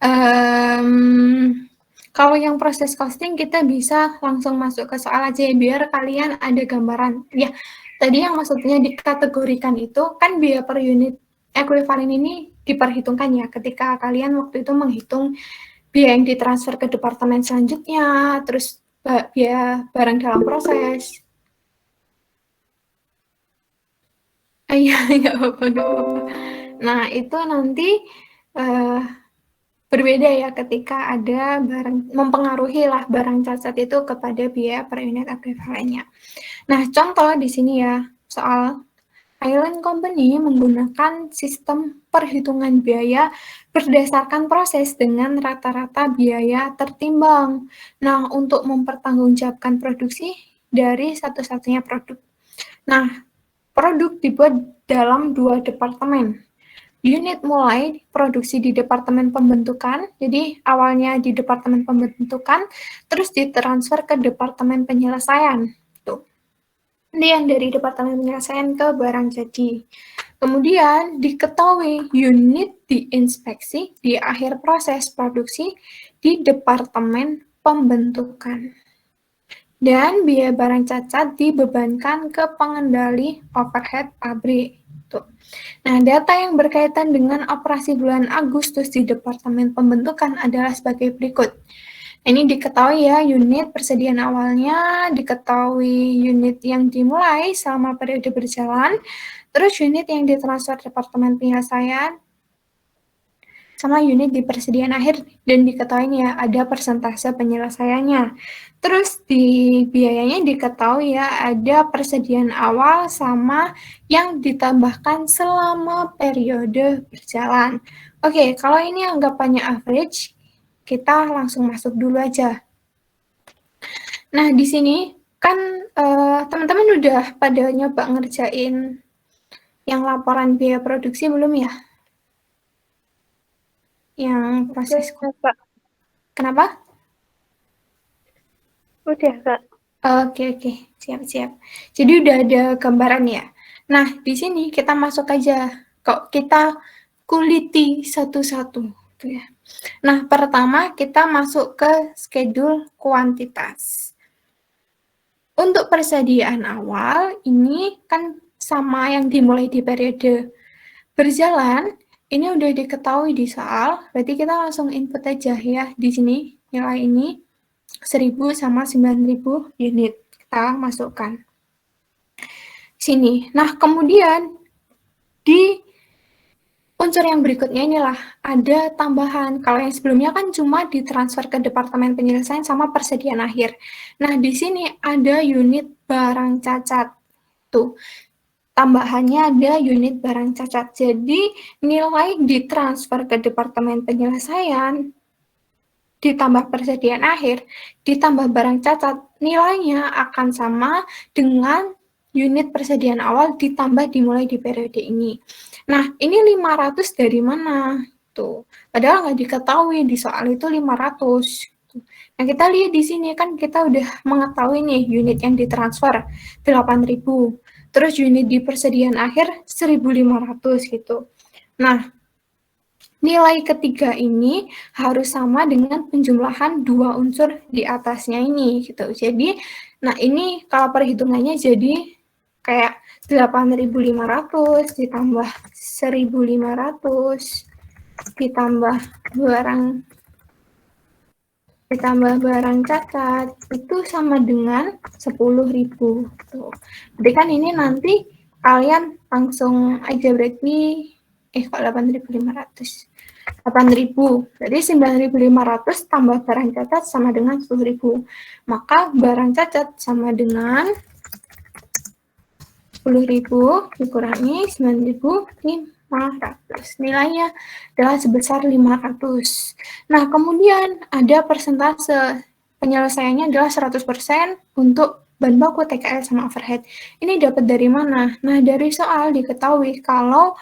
kalau yang proses costing kita bisa langsung masuk ke soal aja ya, biar kalian ada gambaran. Ya, tadi yang maksudnya dikategorikan itu kan biaya per unit ekuivalen ini diperhitungkan ya ketika kalian waktu itu menghitung biaya yang ditransfer ke departemen selanjutnya, terus biaya barang dalam proses. Iya, nggak apa-apa. Nah, itu nanti berbeda ya ketika ada barang, mempengaruhi lah barang cacat itu kepada biaya per unit ekuivalennya. Nah, contoh di sini ya, soal Island Company menggunakan sistem perhitungan biaya berdasarkan proses dengan rata-rata biaya tertimbang. Nah, untuk mempertanggungjawabkan produksi dari satu-satunya produk. Nah, produk dibuat dalam 2 departemen. Unit mulai produksi di departemen pembentukan, jadi awalnya di departemen pembentukan, terus ditransfer ke departemen penyelesaian. Tuh. Ini yang dari departemen penyelesaian ke barang jadi. Kemudian diketahui unit diinspeksi di akhir proses produksi di departemen pembentukan. Dan biaya barang cacat dibebankan ke pengendali overhead pabrik. Tuh. Nah, data yang berkaitan dengan operasi bulan Agustus di Departemen Pembentukan adalah sebagai berikut. Ini diketahui ya, unit persediaan awalnya, diketahui unit yang dimulai selama periode berjalan, terus unit yang ditransfer Departemen Penyelesaian, sama unit di persediaan akhir, dan diketahui ya ada persentase penyelesaiannya. Terus di biayanya diketahui ya ada persediaan awal sama yang ditambahkan selama periode berjalan. Oke, kalau ini anggapannya average, kita langsung masuk dulu aja. Nah, di sini kan teman-teman udah pada nyoba ngerjain yang laporan biaya produksi belum ya? Yang proses. Kak. Kenapa? Udah, Kak. Oke. Siap. Jadi udah ada gambaran ya. Nah, di sini kita masuk aja. Kok kita kuliti satu-satu. Ya. Nah, pertama kita masuk ke schedule kuantitas. Untuk persediaan awal, ini kan sama yang dimulai di periode berjalan, ini udah diketahui di soal, berarti kita langsung input aja ya di sini, nilai ini 1.000 sama 9.000 unit. Kita masukkan sini. Nah, kemudian di unsur yang berikutnya inilah ada tambahan. Kalau yang sebelumnya kan cuma ditransfer ke departemen penyelesaian sama persediaan akhir. Nah, di sini ada unit barang cacat. Tuh, tambahannya ada unit barang cacat. Jadi, nilai ditransfer ke departemen penyelesaian ditambah persediaan akhir, ditambah barang cacat, nilainya akan sama dengan unit persediaan awal ditambah dimulai di periode ini. Nah, ini 500 dari mana? Tuh, padahal nggak diketahui di soal itu 500. Nah, kita lihat di sini kan kita udah mengetahui nih unit yang ditransfer 8.000. Terus unit di persediaan akhir 1.500 gitu. Nah, nilai ketiga ini harus sama dengan penjumlahan dua unsur di atasnya ini gitu. Jadi, nah ini kalau perhitungannya jadi kayak 8.500 ditambah 1.500 ditambah barang cacat itu sama dengan 10.000 tuh. Jadi kan ini nanti kalian langsung aja berarti kok 8.500. 8.000. Jadi 9.500 tambah barang cacat sama dengan 10.000. Maka barang cacat sama dengan 10.000 dikurangi 9.500. Nilainya adalah sebesar 500. Nah, kemudian ada persentase. Penyelesaiannya adalah 100% untuk bahan baku, TKL, sama overhead. Ini dapat dari mana? Nah, dari soal diketahui kalau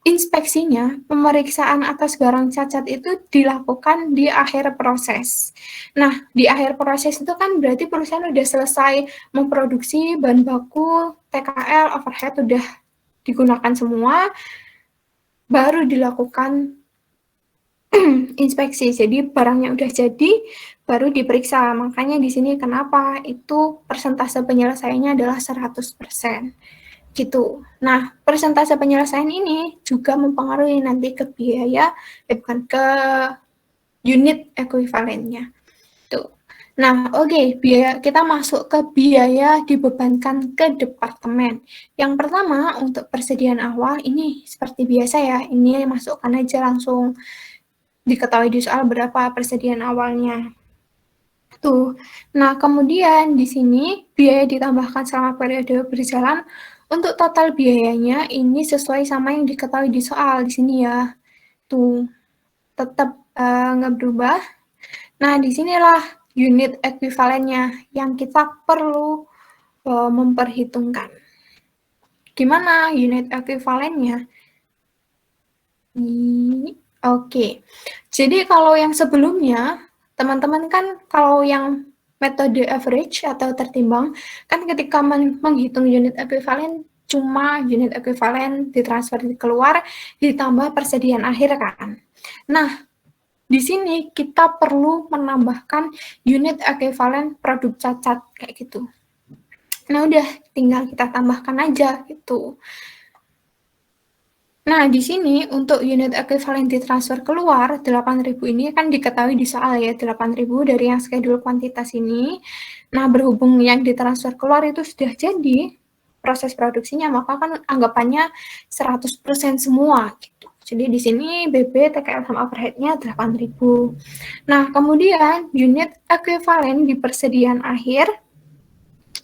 inspeksinya, pemeriksaan atas barang cacat itu dilakukan di akhir proses. Nah, di akhir proses itu kan berarti perusahaan udah selesai memproduksi bahan baku, TKL, overhead udah digunakan semua, baru dilakukan inspeksi. Jadi barangnya udah jadi, baru diperiksa. Makanya di sini kenapa itu persentase penyelesaiannya adalah 100%. Gitu. Nah, persentase penyelesaian ini juga mempengaruhi nanti ke biaya, bukan ke unit ekuivalennya. Tuh. Nah, oke, biaya kita masuk ke biaya dibebankan ke departemen. Yang pertama, untuk persediaan awal ini seperti biasa ya, ini masukkan aja langsung diketahui di soal berapa persediaan awalnya. Tuh. Nah, kemudian di sini biaya ditambahkan selama periode berjalan. Untuk total biayanya ini sesuai sama yang diketahui di soal di sini ya. Tuh, tetap nggak berubah. Nah, disinilah unit ekuivalennya yang kita perlu memperhitungkan. Gimana unit ekuivalennya? Oke. Jadi kalau yang sebelumnya, teman-teman kan kalau yang metode average atau tertimbang, kan ketika menghitung unit ekuivalen, cuma unit ekuivalen ditransfer keluar, ditambah persediaan akhir kan. Nah, di sini kita perlu menambahkan unit ekuivalen produk cacat, kayak gitu. Nah, udah tinggal kita tambahkan aja gitu. Nah, di sini untuk unit ekuivalen ditransfer keluar, 8.000 ini kan diketahui di soal ya, 8.000 dari yang schedule kuantitas ini. Nah, berhubung yang ditransfer keluar itu sudah jadi proses produksinya, maka kan anggapannya 100% semua gitu. Jadi di sini BB, TKL, sama overhead-nya 8.000. Nah, kemudian unit ekuivalen di persediaan akhir,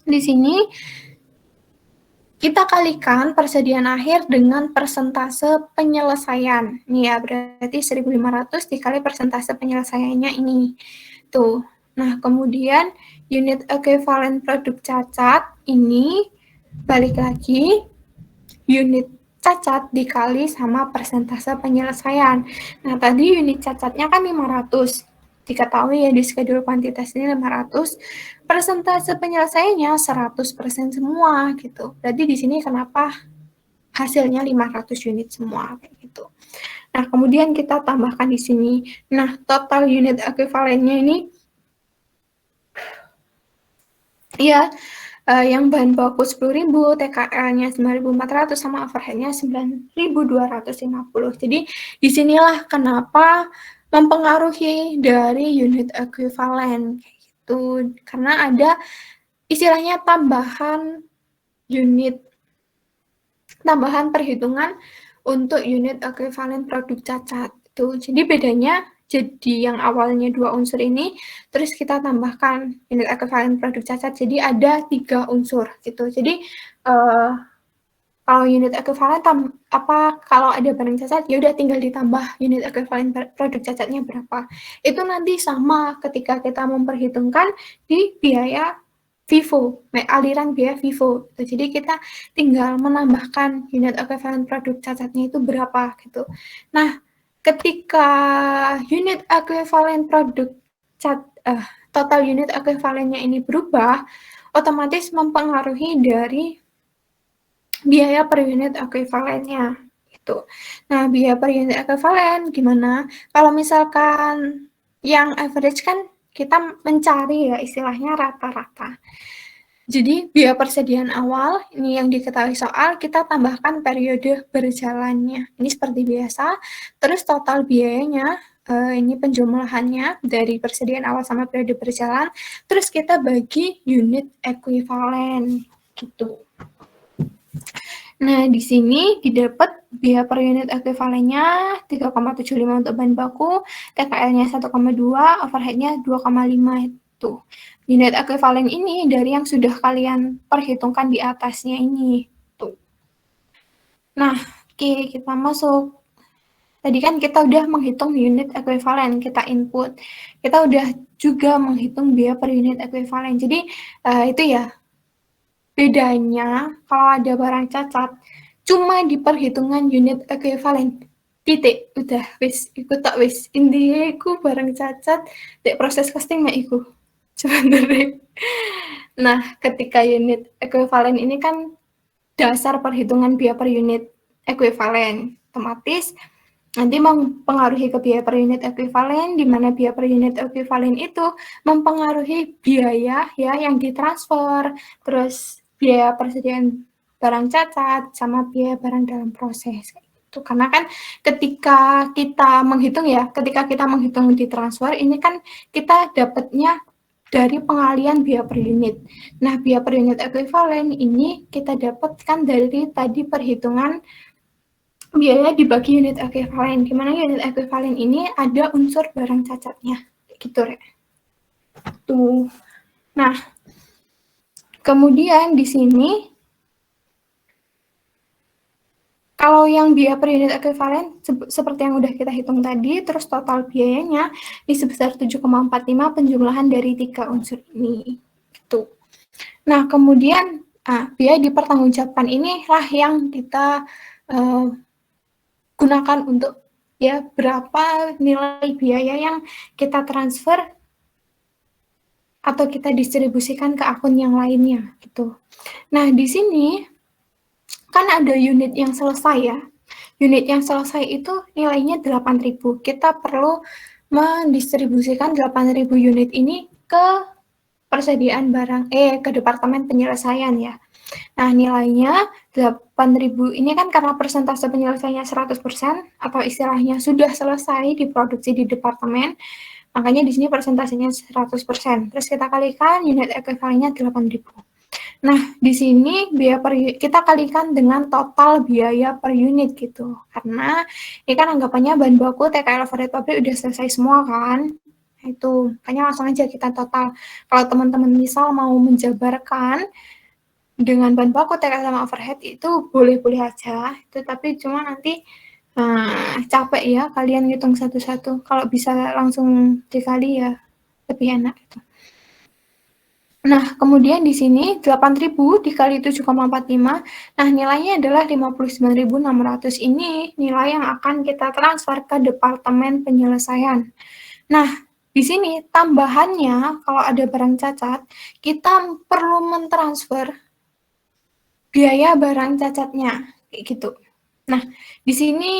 di sini kita kalikan persediaan akhir dengan persentase penyelesaian. Nih ya, berarti 1.500 dikali persentase penyelesaiannya ini. Tuh. Nah, kemudian unit ekuivalen produk cacat ini balik lagi unit cacat dikali sama persentase penyelesaian. Nah, tadi unit cacatnya kan 500. Diketahui ya di schedule kuantitas ini 500, persentase penyelesaiannya 100% semua gitu. Berarti di sini kenapa hasilnya 500 unit semua kayak gitu. Nah, kemudian kita tambahkan di sini. Nah, total unit ekuivalennya ini ya yang bahan baku 10.000, TKL-nya 9.400 sama overhead-nya 9.250. Jadi disinilah kenapa mempengaruhi dari unit ekuivalen kayak gitu, karena ada istilahnya tambahan perhitungan untuk unit ekuivalen produk cacat itu. Jadi bedanya jadi yang awalnya 2 unsur ini terus kita tambahkan unit ekuivalen produk cacat, jadi ada 3 unsur gitu. Jadi Kalau unit ekuivalen kalau ada barang cacat, ya udah tinggal ditambah unit ekuivalen produk cacatnya berapa. Itu nanti sama ketika kita memperhitungkan di biaya FIFO, aliran biaya FIFO. Jadi kita tinggal menambahkan unit ekuivalen produk cacatnya itu berapa gitu. Nah, ketika unit ekuivalen produk total unit ekuivalennya ini berubah, otomatis mempengaruhi dari biaya per unit ekuivalennya gitu. Nah, biaya per unit ekuivalen gimana? Kalau misalkan yang average kan kita mencari ya istilahnya rata-rata. Jadi biaya persediaan awal ini yang diketahui soal kita tambahkan periode berjalannya. Ini seperti biasa. Terus total biayanya ini penjumlahannya dari persediaan awal sama periode berjalan. Terus kita bagi unit ekuivalen gitu. Nah, di sini didapat biaya per unit ekuivalennya 3,75 untuk bahan baku, TKL-nya 1,2, overhead-nya 2,5 itu. Unit ekuivalen ini dari yang sudah kalian perhitungkan di atasnya ini. Tuh. Nah, oke, kita masuk. Tadi kan kita udah menghitung unit ekuivalen, kita input. Kita udah juga menghitung biaya per unit ekuivalen. Jadi, itu ya, bedanya kalau ada barang cacat cuma di perhitungan unit ekuivalen titik udah wis iku tak wis intinya iku barang cacat dek proses costing mek iku sebenarnya. Nah, ketika unit ekuivalen ini kan dasar perhitungan biaya per unit ekuivalen, otomatis nanti mempengaruhi ke biaya per unit ekuivalen, di mana biaya per unit ekuivalen itu mempengaruhi biaya ya yang ditransfer, terus biaya persediaan barang cacat, sama biaya barang dalam proses. Itu karena kan ketika kita menghitung di transfer, ini kan kita dapatnya dari pengalian biaya per unit. Nah, biaya per unit ekuivalen ini kita dapatkan dari tadi perhitungan biaya dibagi unit ekuivalen, di mana unit ekuivalen ini ada unsur barang cacatnya, gitu ya. Tuh. Nah, kemudian di sini, kalau yang biaya per unit ekuivalen, seperti yang udah kita hitung tadi, terus total biayanya di sebesar 7,45 penjumlahan dari 3 unsur ini. Gitu. Nah, kemudian biaya dipertanggungjawabkan inilah yang kita gunakan untuk ya berapa nilai biaya yang kita transfer atau kita distribusikan ke akun yang lainnya gitu. Nah, di sini kan ada unit yang selesai ya. Unit yang selesai itu nilainya 8.000. Kita perlu mendistribusikan 8.000 unit ini ke persediaan barang ke departemen penyelesaian ya. Nah, nilainya 8.000 ini kan karena persentase penyelesaiannya 100% atau istilahnya sudah selesai diproduksi di departemen, makanya di sini persentasenya 100%. Terus kita kalikan unit ekuivalennya 8.000. Nah, di sini kita kalikan dengan total biaya per unit gitu. Karena ini kan anggapannya bahan baku TKL overhead pabrik udah selesai semua kan. Itu, makanya langsung aja kita total. Kalau teman-teman misal mau menjabarkan dengan bahan baku TKL sama overhead itu boleh-boleh aja. Itu tapi cuma nanti capek ya kalian ngitung satu-satu. Kalau bisa langsung dikali ya lebih enak gitu. Nah, kemudian di sini 8.000 dikali 7,45, nah nilainya adalah 59.600. Ini nilai yang akan kita transfer ke departemen penyelesaian. Nah, di sini tambahannya kalau ada barang cacat, kita perlu mentransfer biaya barang cacatnya, kayak gitu. Nah, di sini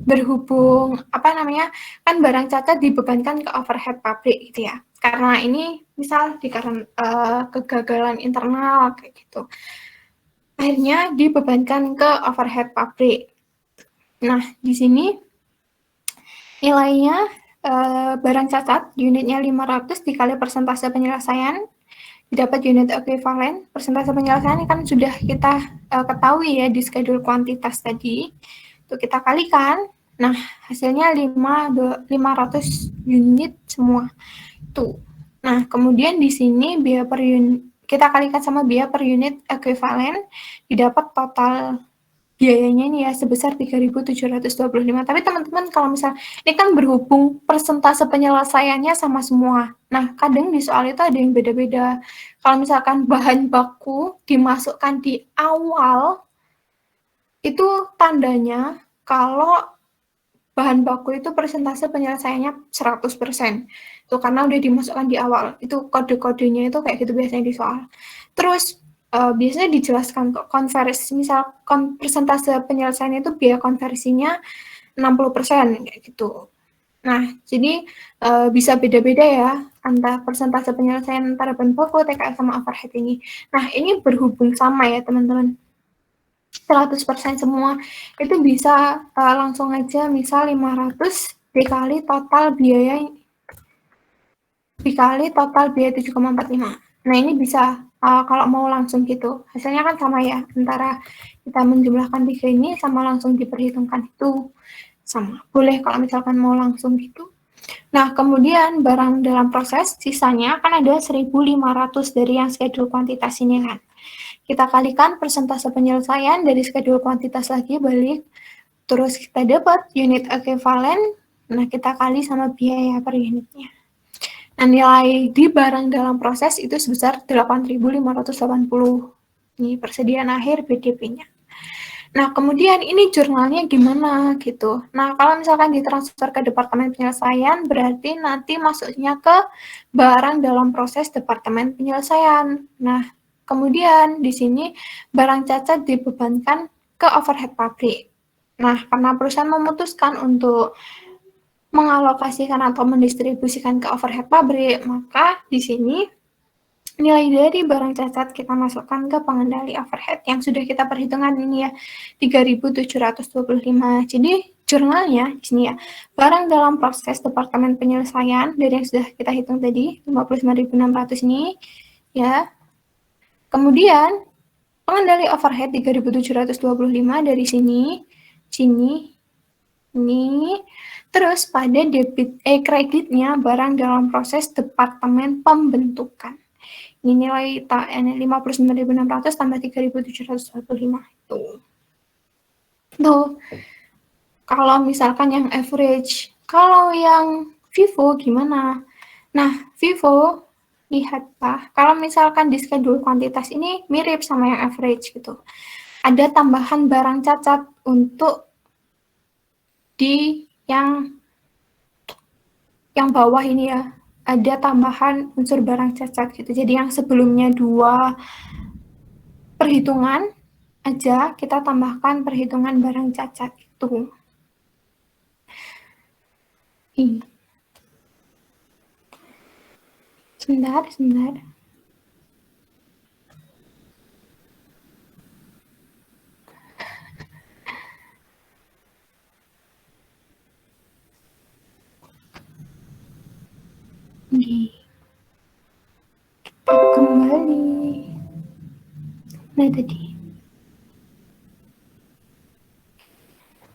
berhubung kan barang cacat dibebankan ke overhead pabrik gitu ya. Karena ini misal kegagalan internal kayak gitu. Akhirnya dibebankan ke overhead pabrik. Nah, di sini nilainya barang cacat unitnya 500 dikali persentase penyelesaian didapat unit ekuivalen. Persentase penyelesaian ini kan sudah kita ketahui ya di schedule kuantitas tadi. Itu kita kalikan. Nah, hasilnya 500 unit semua. Tuh. Nah, kemudian di sini biaya per kita kalikan sama biaya per unit ekuivalen, didapat total biayanya ini ya sebesar 3.725. Tapi teman-teman kalau misal ini kan berhubung persentase penyelesaiannya sama semua. Nah, kadang di soal itu ada yang beda-beda. Kalau misalkan bahan baku dimasukkan di awal, itu tandanya kalau bahan baku itu persentase penyelesaiannya 100%. Itu karena udah dimasukkan di awal. Itu kode-kodenya itu kayak gitu biasanya di soal. Terus biasanya dijelaskan kok konversi, misal persentase penyelesaiannya itu biaya konversinya 60% kayak gitu. Nah, jadi bisa beda-beda ya antara persentase penyelesaian antara bahan baku, TKS sama overhead ini. Nah, ini berhubung sama ya teman-teman. 100% semua itu bisa langsung aja misal 500 dikali total biaya 7,45. Nah, ini bisa kalau mau langsung gitu. Hasilnya kan sama ya, antara kita menjumlahkan 3 ini sama langsung diperhitungkan itu sama. Boleh kalau misalkan mau langsung gitu. Nah, kemudian barang dalam proses sisanya kan ada 1.500 dari yang schedule kuantitas ini kan. Kita kalikan persentase penyelesaian dari schedule kuantitas lagi balik, terus kita dapat unit ekuivalen, nah kita kali sama biaya per unitnya. Nah, nilai di barang dalam proses itu sebesar 8.580. Ini persediaan akhir BDP-nya. Nah, kemudian ini jurnalnya gimana gitu. Nah, kalau misalkan ditransfer ke Departemen Penyelesaian, berarti nanti masuknya ke barang dalam proses Departemen Penyelesaian. Nah, kemudian di sini barang cacat dibebankan ke overhead pabrik. Nah, karena perusahaan memutuskan untuk mengalokasikan atau mendistribusikan ke overhead pabrik, maka di sini nilai dari barang cacat kita masukkan ke pengendali overhead yang sudah kita perhitungkan ini ya, 3.725. Jadi jurnalnya di sini ya, barang dalam proses Departemen Penyelesaian dari yang sudah kita hitung tadi, 59.600 ini ya. Kemudian pengendali overhead 3.725 dari sini, ini. Terus pada kreditnya barang dalam proses Departemen Pembentukan. Ini nilai 59.600 tambah 3.725 itu. Tuh, kalau misalkan yang average. Kalau yang Vivo gimana? Nah, Vivo, lihatlah. Kalau misalkan di schedule kuantitas ini mirip sama yang average gitu. Ada tambahan barang cacat untuk di yang bawah ini ya. Ada tambahan unsur barang cacat gitu. Jadi yang sebelumnya 2 perhitungan aja, kita tambahkan perhitungan barang cacat itu. Sebentar. Kita kembali. Nah, tadi.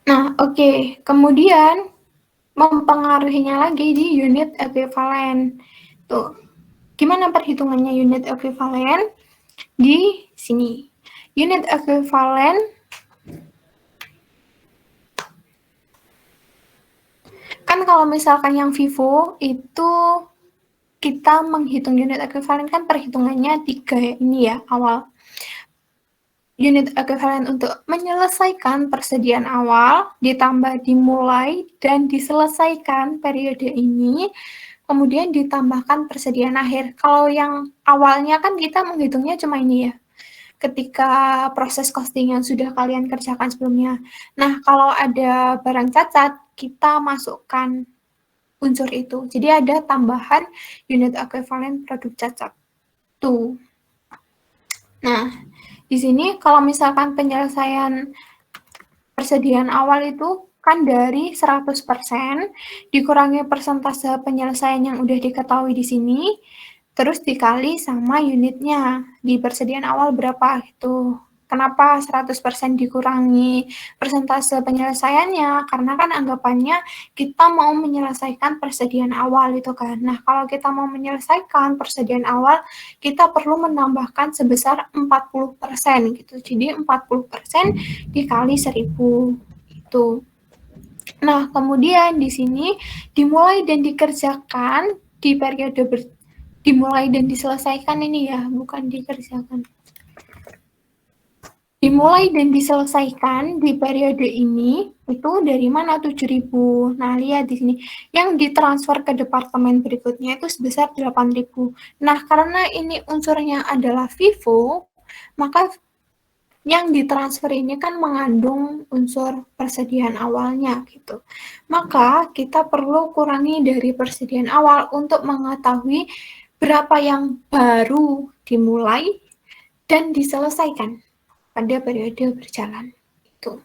Nah, oke. Kemudian mempengaruhinya lagi di unit ekuivalen. Tuh. Gimana perhitungannya unit ekuivalen? Di sini. Unit ekuivalen kan kalau misalkan yang Vivo itu kita menghitung unit ekuivalen kan perhitungannya 3 ini ya awal. Unit ekuivalen untuk menyelesaikan persediaan awal, ditambah dimulai dan diselesaikan periode ini, kemudian ditambahkan persediaan akhir. Kalau yang awalnya kan kita menghitungnya cuma ini ya, ketika proses costing yang sudah kalian kerjakan sebelumnya. Nah, kalau ada barang cacat, kita masukkan unsur itu. Jadi ada tambahan unit ekuivalen produk cacat. Tuh. Nah, di sini kalau misalkan penyelesaian persediaan awal itu kan dari 100% dikurangi persentase penyelesaian yang udah diketahui di sini, terus dikali sama unitnya di persediaan awal berapa gitu. Kenapa 100% dikurangi persentase penyelesaiannya? Karena kan anggapannya kita mau menyelesaikan persediaan awal itu kan. Nah, kalau kita mau menyelesaikan persediaan awal, kita perlu menambahkan sebesar 40% gitu. Jadi 40% dikali 1000 itu. Nah, kemudian di sini dimulai dan dikerjakan di periode dimulai dan diselesaikan ini ya, bukan dikerjakan. Dimulai dan diselesaikan di periode ini itu dari mana 7.000. Nah, lihat di sini yang ditransfer ke departemen berikutnya itu sebesar 8.000. Nah, karena ini unsurnya adalah FIFO, maka yang ditransfer ini kan mengandung unsur persediaan awalnya gitu. Maka kita perlu kurangi dari persediaan awal untuk mengetahui berapa yang baru dimulai dan diselesaikan pada periode berjalan. Itu.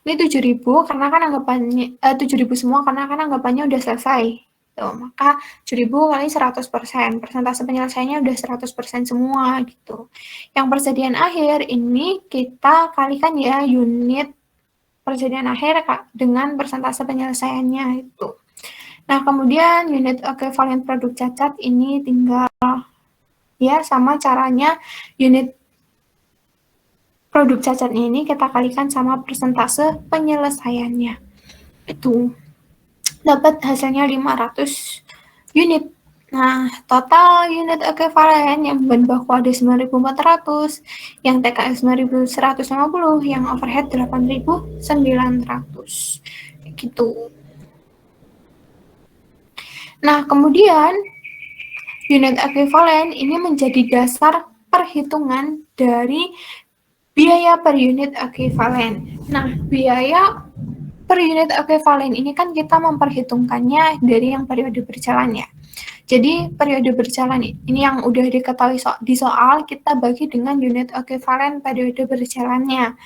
Ini 7.000 karena kan anggapannya 7.000 semua karena kan anggapannya udah selesai. Tuh, maka 7.000 kali 100%, persentase penyelesaiannya udah 100% semua gitu. Yang persediaan akhir ini kita kalikan ya unit persediaan akhir dengan persentase penyelesaiannya itu. Nah, kemudian unit ekuivalen produk cacat ini tinggal ya sama caranya unit produk cacatnya ini kita kalikan sama persentase penyelesaiannya. Itu dapat hasilnya 500 unit. Nah, total unit ekuivalen yang bahan baku ada 9.400, yang TKS 9.150, yang overhead 8.900. Gitu. Nah, kemudian unit ekuivalen ini menjadi dasar perhitungan dari biaya per unit ekuivalen. Nah, biaya per unit ekuivalen ini kan kita memperhitungkannya dari yang periode berjalan ya. Jadi periode berjalan ini yang udah diketahui di soal kita bagi dengan unit ekuivalen periode berjalannya.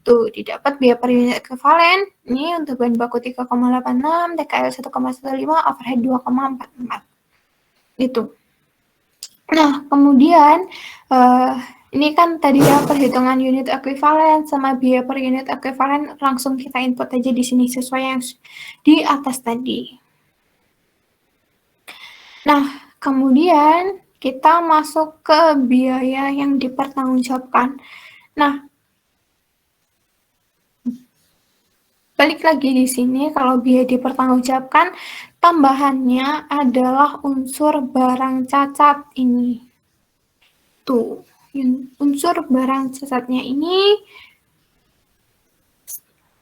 Tuh, didapat biaya per unit ekuivalen ini untuk bahan baku 3,86, TKL 1,15, overhead 2,44. Itu. Nah, kemudian ini kan tadi ya perhitungan unit ekuivalen sama biaya per unit ekuivalen langsung kita input aja di sini sesuai yang di atas tadi. Nah, kemudian kita masuk ke biaya yang dipertanggungjawabkan. Nah, balik lagi di sini kalau biaya dipertanggungjawabkan tambahannya adalah unsur barang cacat ini. Tuh, unsur barang cacatnya ini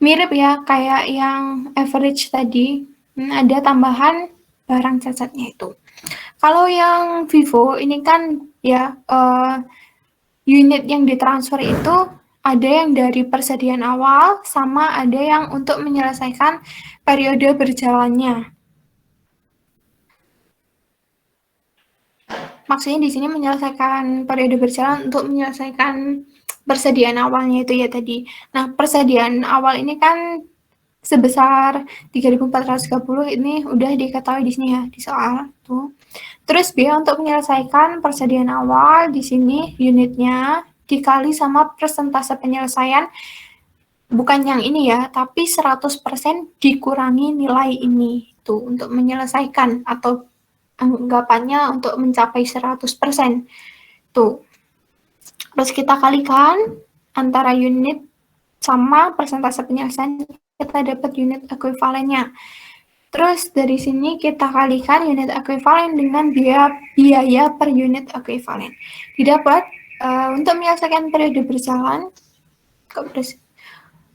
mirip ya kayak yang average tadi, ada tambahan barang cacatnya itu. Kalau yang Vivo ini kan ya unit yang ditransfer itu ada yang dari persediaan awal sama ada yang untuk menyelesaikan periode berjalannya. Maksudnya di sini menyelesaikan periode berjalan untuk menyelesaikan persediaan awalnya itu ya tadi. Nah, persediaan awal ini kan sebesar 3.430 ini udah diketahui di sini ya di soal tuh. Terus biaya untuk menyelesaikan persediaan awal di sini unitnya dikali sama persentase penyelesaian bukan yang ini ya, tapi 100% dikurangi nilai ini tuh untuk menyelesaikan atau anggapannya untuk mencapai 100%. Tuh. Terus kita kalikan antara unit sama persentase penyelesaian, kita dapat unit ekuivalennya. Terus dari sini kita kalikan unit ekuivalen dengan biaya per unit ekuivalen. Didapat untuk menyelesaikan periode berjalan,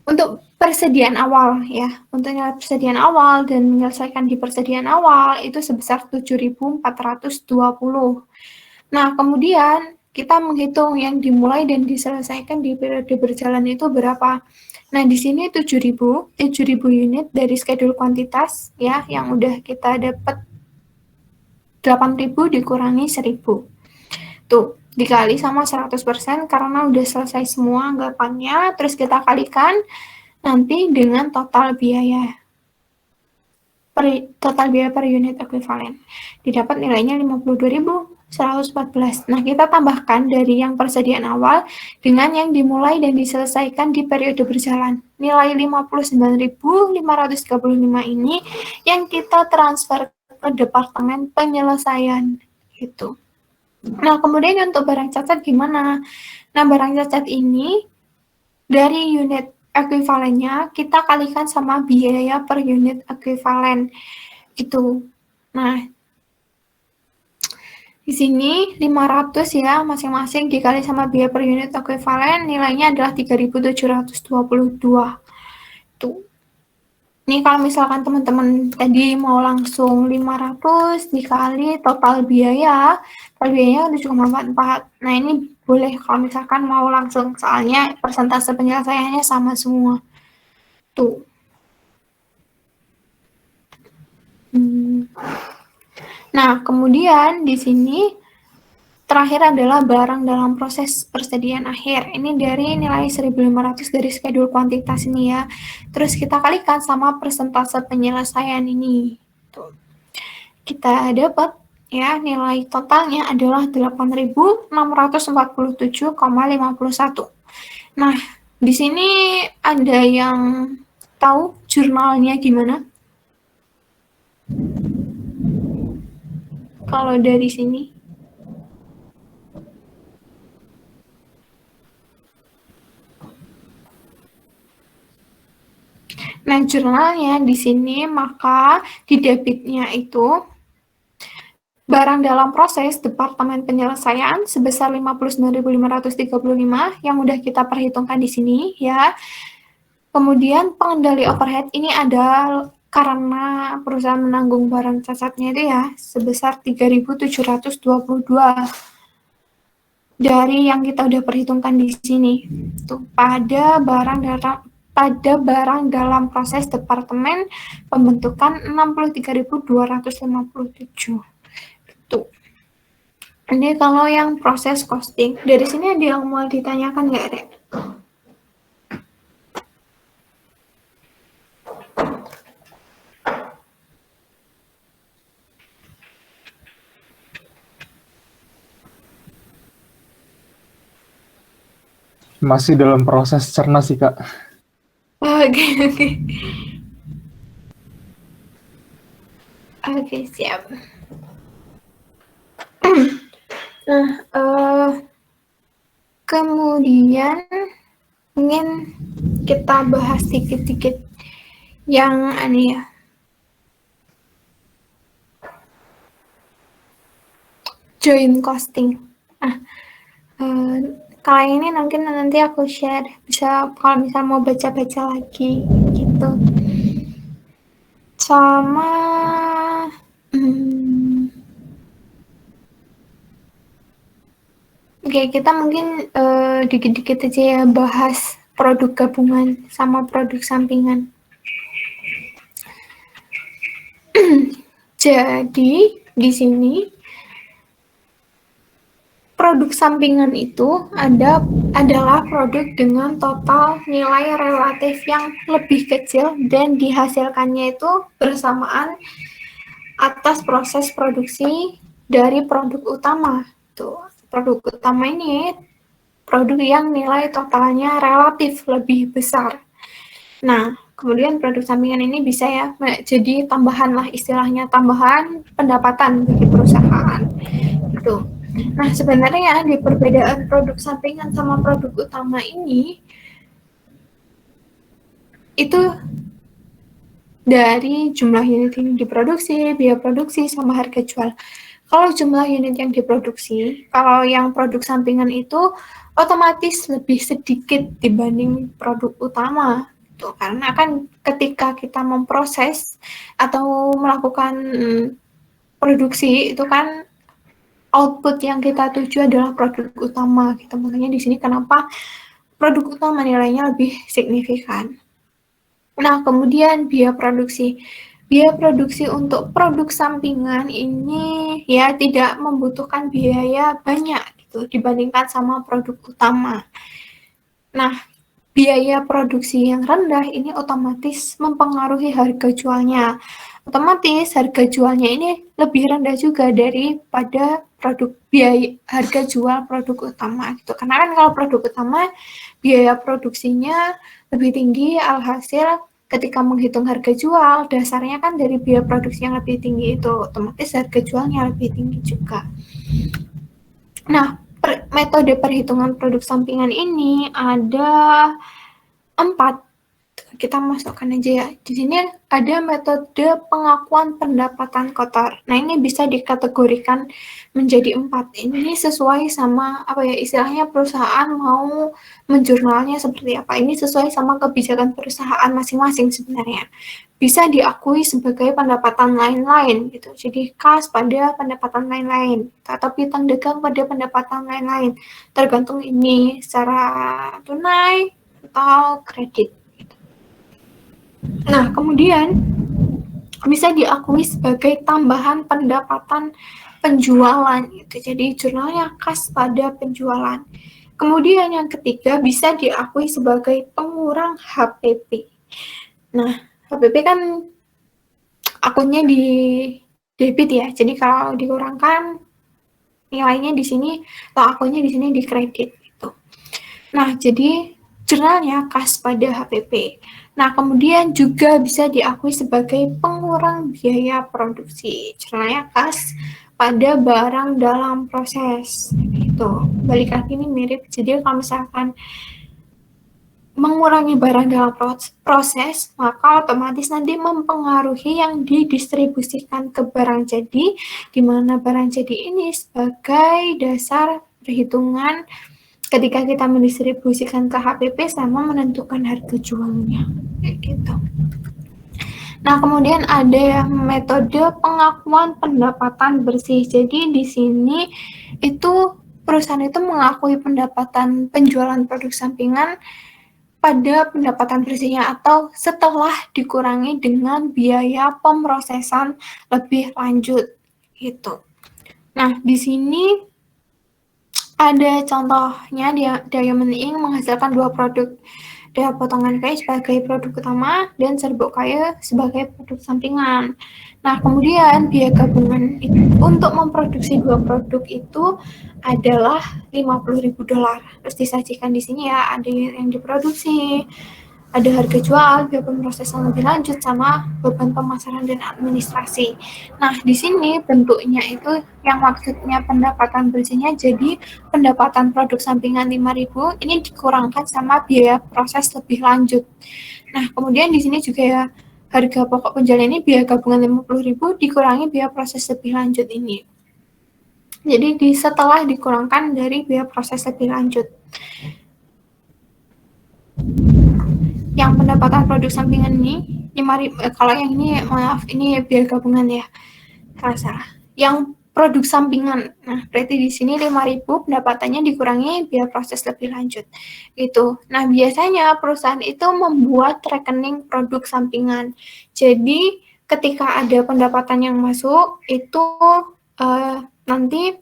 untuk persediaan awal ya, untuk persediaan awal dan menyelesaikan di persediaan awal itu sebesar 7.420. Nah, kemudian kita menghitung yang dimulai dan diselesaikan di periode berjalan itu berapa. Nah, di sini 7.000 unit dari schedule kuantitas ya yang udah kita dapat 8.000 dikurangi 1.000. Tuh, dikali sama 100% karena udah selesai semua anggapannya, terus kita kalikan nanti dengan total biaya per unit ekuivalen. Didapat nilainya 52.000. 114. Nah, kita tambahkan dari yang persediaan awal dengan yang dimulai dan diselesaikan di periode berjalan. Nilai 59.535 ini yang kita transfer ke Departemen Penyelesaian. Gitu. Nah, kemudian untuk barang cacat gimana? Nah, barang cacat ini dari unit ekuivalennya kita kalikan sama biaya per unit ekuivalen. Gitu. Nah, di sini 500 ya, masing-masing dikali sama biaya per unit ekuivalen, nilainya adalah 3.722. Tuh. Ini kalau misalkan teman-teman tadi mau langsung 500 dikali total biayanya 7,44. Nah, ini boleh kalau misalkan mau langsung, soalnya persentase penyelesaiannya sama semua. Tuh. Nah, kemudian di sini terakhir adalah barang dalam proses persediaan akhir. Ini dari nilai 1.500 dari schedule kuantitas ini ya. Terus kita kalikan sama persentase penyelesaian ini. Tuh. Kita dapat ya nilai totalnya adalah 8.647,51. Nah, di sini ada yang tahu jurnalnya gimana? Kalau dari sini. Nah, jurnalnya di sini maka di debitnya itu barang dalam proses Departemen Penyelesaian sebesar 59.535 yang udah kita perhitungkan di sini ya. Kemudian pengendali overhead ini ada karena perusahaan menanggung barang cacatnya itu ya sebesar 3.722 dari yang kita udah perhitungkan di sini. Tuh, pada barang dalam proses Departemen Pembentukan 63.257. Tuh. Ini kalau yang proses costing. Dari sini ada yang mau ditanyakan nggak, Rek? Masih dalam proses cerna sih, Kak. Oke. Oke, siap. Nah, kemudian ingin kita bahas dikit-dikit yang aneh ya. Joint costing. Nah, kalau ini nanti aku share, bisa kalau misal mau baca-baca lagi gitu. Sama Oke, kita mungkin dikit-dikit aja ya bahas produk gabungan sama produk sampingan. Jadi di sini produk sampingan itu adalah produk dengan total nilai relatif yang lebih kecil dan dihasilkannya itu bersamaan atas proses produksi dari produk utama. Tuh, produk utama ini produk yang nilai totalnya relatif lebih besar. Nah, kemudian produk sampingan ini bisa ya jadi tambahan lah, istilahnya tambahan pendapatan bagi perusahaan. Gitu. Nah, sebenarnya di perbedaan produk sampingan sama produk utama ini itu dari jumlah unit yang diproduksi, biaya produksi, sama harga jual. Kalau jumlah unit yang diproduksi, kalau yang produk sampingan itu otomatis lebih sedikit dibanding produk utama. Tuh, karena kan ketika kita memproses atau melakukan produksi itu kan output yang kita tuju adalah produk utama gitu. Makanya di sini kenapa produk utama nilainya lebih signifikan. Nah, kemudian biaya produksi. Biaya produksi untuk produk sampingan ini ya tidak membutuhkan biaya banyak gitu dibandingkan sama produk utama. Nah, biaya produksi yang rendah ini otomatis mempengaruhi harga jualnya. Otomatis harga jualnya ini lebih rendah juga daripada biaya harga jual produk utama gitu. Karena kan kalau produk utama biaya produksinya lebih tinggi, alhasil ketika menghitung harga jual dasarnya kan dari biaya produksi yang lebih tinggi itu, otomatis harga jualnya lebih tinggi juga. Nah, metode perhitungan produk sampingan ini ada 4. Kita masukkan aja ya. Di sini ada metode pengakuan pendapatan kotor. Nah, ini bisa dikategorikan menjadi 4. Ini sesuai sama apa ya, istilahnya perusahaan mau menjurnalnya seperti apa. Ini sesuai sama kebijakan perusahaan masing-masing sebenarnya. Bisa diakui sebagai pendapatan lain-lain gitu. Jadi kas pada pendapatan lain-lain atau piutang dagang pada pendapatan lain-lain. Tergantung ini secara tunai atau kredit. Nah, kemudian bisa diakui sebagai tambahan pendapatan penjualan gitu. Jadi jurnalnya kas pada penjualan. Kemudian yang ketiga bisa diakui sebagai pengurang HPP. Nah, HPP kan akunnya di debit ya. Jadi kalau dikurangkan nilainya di sini atau akunnya di sini di kredit gitu. Nah, jadi jurnalnya kas pada HPP. Nah, kemudian juga bisa diakui sebagai pengurang biaya produksi. Jurnalnya kas pada barang dalam proses. Gitu. Balik lagi ini mirip. Jadi kalau misalkan mengurangi barang dalam proses, maka otomatis nanti mempengaruhi yang didistribusikan ke barang jadi, di mana barang jadi ini sebagai dasar perhitungan ketika kita mendistribusikan ke HPP sama menentukan harga jualnya, kayak gitu. Nah, kemudian ada metode pengakuan pendapatan bersih. Jadi di sini itu perusahaan itu mengakui pendapatan penjualan produk sampingan pada pendapatan bersihnya atau setelah dikurangi dengan biaya pemrosesan lebih lanjut gitu. Nah, di sini ada contohnya Diamond Ink menghasilkan 2 produk. Ada potongan kayu sebagai produk utama dan serbuk kayu sebagai produk sampingan. Nah, kemudian biaya gabungan untuk memproduksi 2 produk itu adalah $50.000. Terus disajikan di sini ya, ada yang diproduksi, ada harga jual, biaya pemrosesan lebih lanjut, sama beban pemasaran dan administrasi. Nah, di sini bentuknya itu yang maksudnya pendapatan bersihnya jadi pendapatan produk sampingan 5.000 ini dikurangkan sama biaya proses lebih lanjut. Nah, kemudian di sini juga ya harga pokok penjualan ini biaya gabungan 50.000 dikurangi biaya proses lebih lanjut ini. Jadi setelah dikurangkan dari biaya proses lebih lanjut. Yang pendapatan produk sampingan ini 5.000, kalau yang ini maaf ini biaya gabungan ya, salah. Yang produk sampingan, nah berarti di sini 5.000 pendapatannya dikurangi biaya proses lebih lanjut gitu. Nah, biasanya perusahaan itu membuat rekening produk sampingan. Jadi ketika ada pendapatan yang masuk itu nanti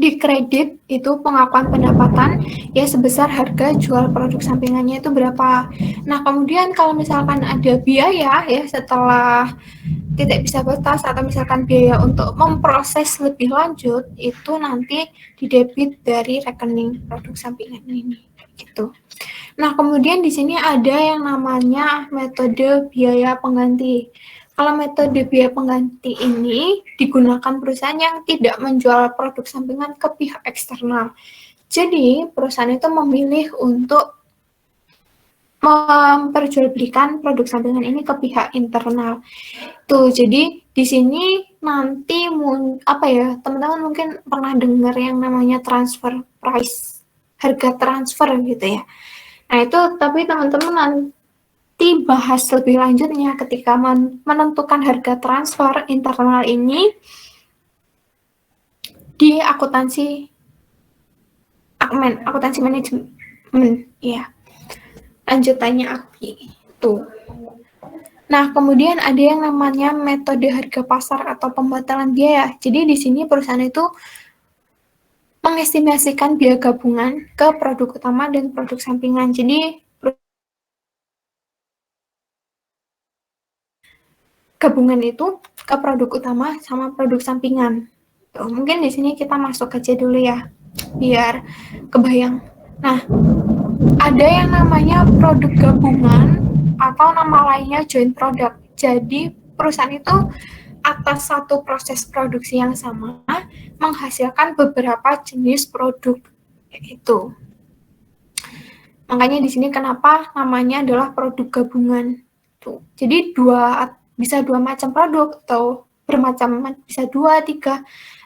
di kredit itu pengakuan pendapatan ya sebesar harga jual produk sampingannya itu berapa. Nah, kemudian kalau misalkan ada biaya ya setelah tidak bisa batas atau misalkan biaya untuk memproses lebih lanjut itu nanti didebit dari rekening produk sampingan ini gitu. Nah, kemudian di sini ada yang namanya metode biaya pengganti. Kalau metode biaya pengganti ini digunakan perusahaan yang tidak menjual produk sampingan ke pihak eksternal. Jadi, perusahaan itu memilih untuk memperjualbelikan produk sampingan ini ke pihak internal. Tuh, jadi di sini nanti apa ya, teman-teman mungkin pernah dengar yang namanya transfer price, harga transfer gitu ya. Nah, itu tapi teman-teman nanti bahas lebih lanjutnya ketika menentukan harga transfer internal ini di akuntansi manajemen ya. Lanjutannya API tuh. Nah, kemudian ada yang namanya metode harga pasar atau pembatalan biaya. Jadi di sini perusahaan itu mengestimasikan biaya gabungan ke produk utama dan produk sampingan. Jadi gabungan itu ke produk utama sama produk sampingan. Tuh, mungkin di sini kita masuk aja dulu ya, biar kebayang. Nah, ada yang namanya produk gabungan atau nama lainnya joint product. Jadi perusahaan itu atas satu proses produksi yang sama menghasilkan beberapa jenis produk itu. Makanya di sini kenapa namanya adalah produk gabungan. Tuh. Jadi bisa dua macam produk atau bisa 2, 3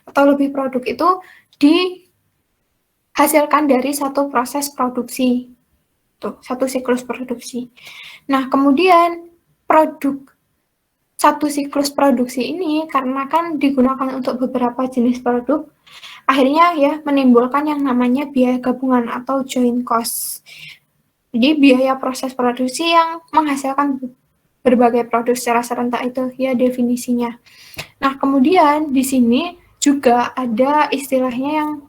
atau lebih produk itu dihasilkan dari satu proses produksi. Tuh, satu siklus produksi. Nah, kemudian satu siklus produksi ini karena kan digunakan untuk beberapa jenis produk, akhirnya ya menimbulkan yang namanya biaya gabungan atau joint cost. Jadi biaya proses produksi yang menghasilkan berbagai produk secara serentak itu ya definisinya. Nah, kemudian di sini juga ada istilahnya yang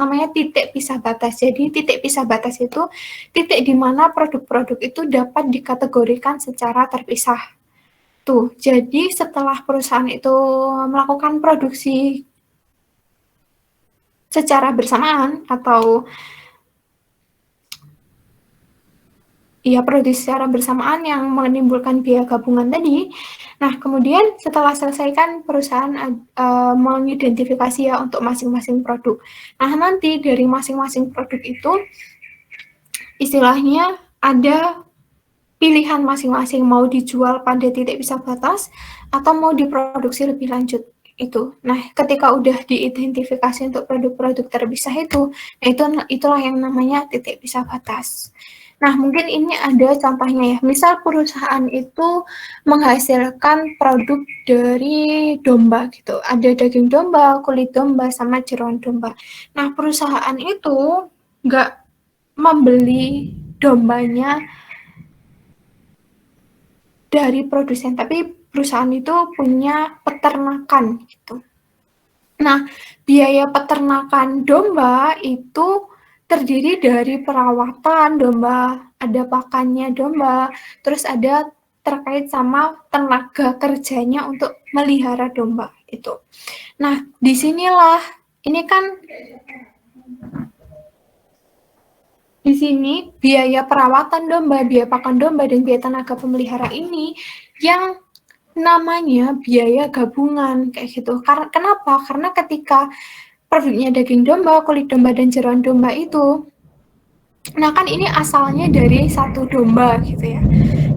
namanya titik pisah batas. Jadi titik pisah batas itu titik di mana produk-produk itu dapat dikategorikan secara terpisah. Tuh, jadi setelah perusahaan itu melakukan produksi secara bersamaan atau produksi secara bersamaan yang menimbulkan biaya gabungan tadi. Nah, kemudian setelah selesaikan perusahaan mengidentifikasi ya untuk masing-masing produk. Nah, nanti dari masing-masing produk itu istilahnya ada pilihan masing-masing mau dijual pada titik pisah batas atau mau diproduksi lebih lanjut itu. Nah, ketika udah diidentifikasi untuk produk-produk terpisah itu, itulah yang namanya titik pisah batas. Nah, mungkin ini ada contohnya ya. Misal perusahaan itu menghasilkan produk dari domba gitu. Ada daging domba, kulit domba, sama jeroan domba. Nah, perusahaan itu nggak membeli dombanya dari produsen, tapi perusahaan itu punya peternakan gitu. Nah, biaya peternakan domba itu terdiri dari perawatan domba, ada pakannya domba, terus ada terkait sama tenaga kerjanya untuk melihara domba itu. Nah, disinilah ini kan di sini biaya perawatan domba, biaya pakan domba, dan biaya tenaga pemelihara ini yang namanya biaya gabungan kayak gitu. Kenapa? Karena ketika produknya daging domba, kulit domba, dan jeroan domba itu, nah kan ini asalnya dari satu domba gitu ya.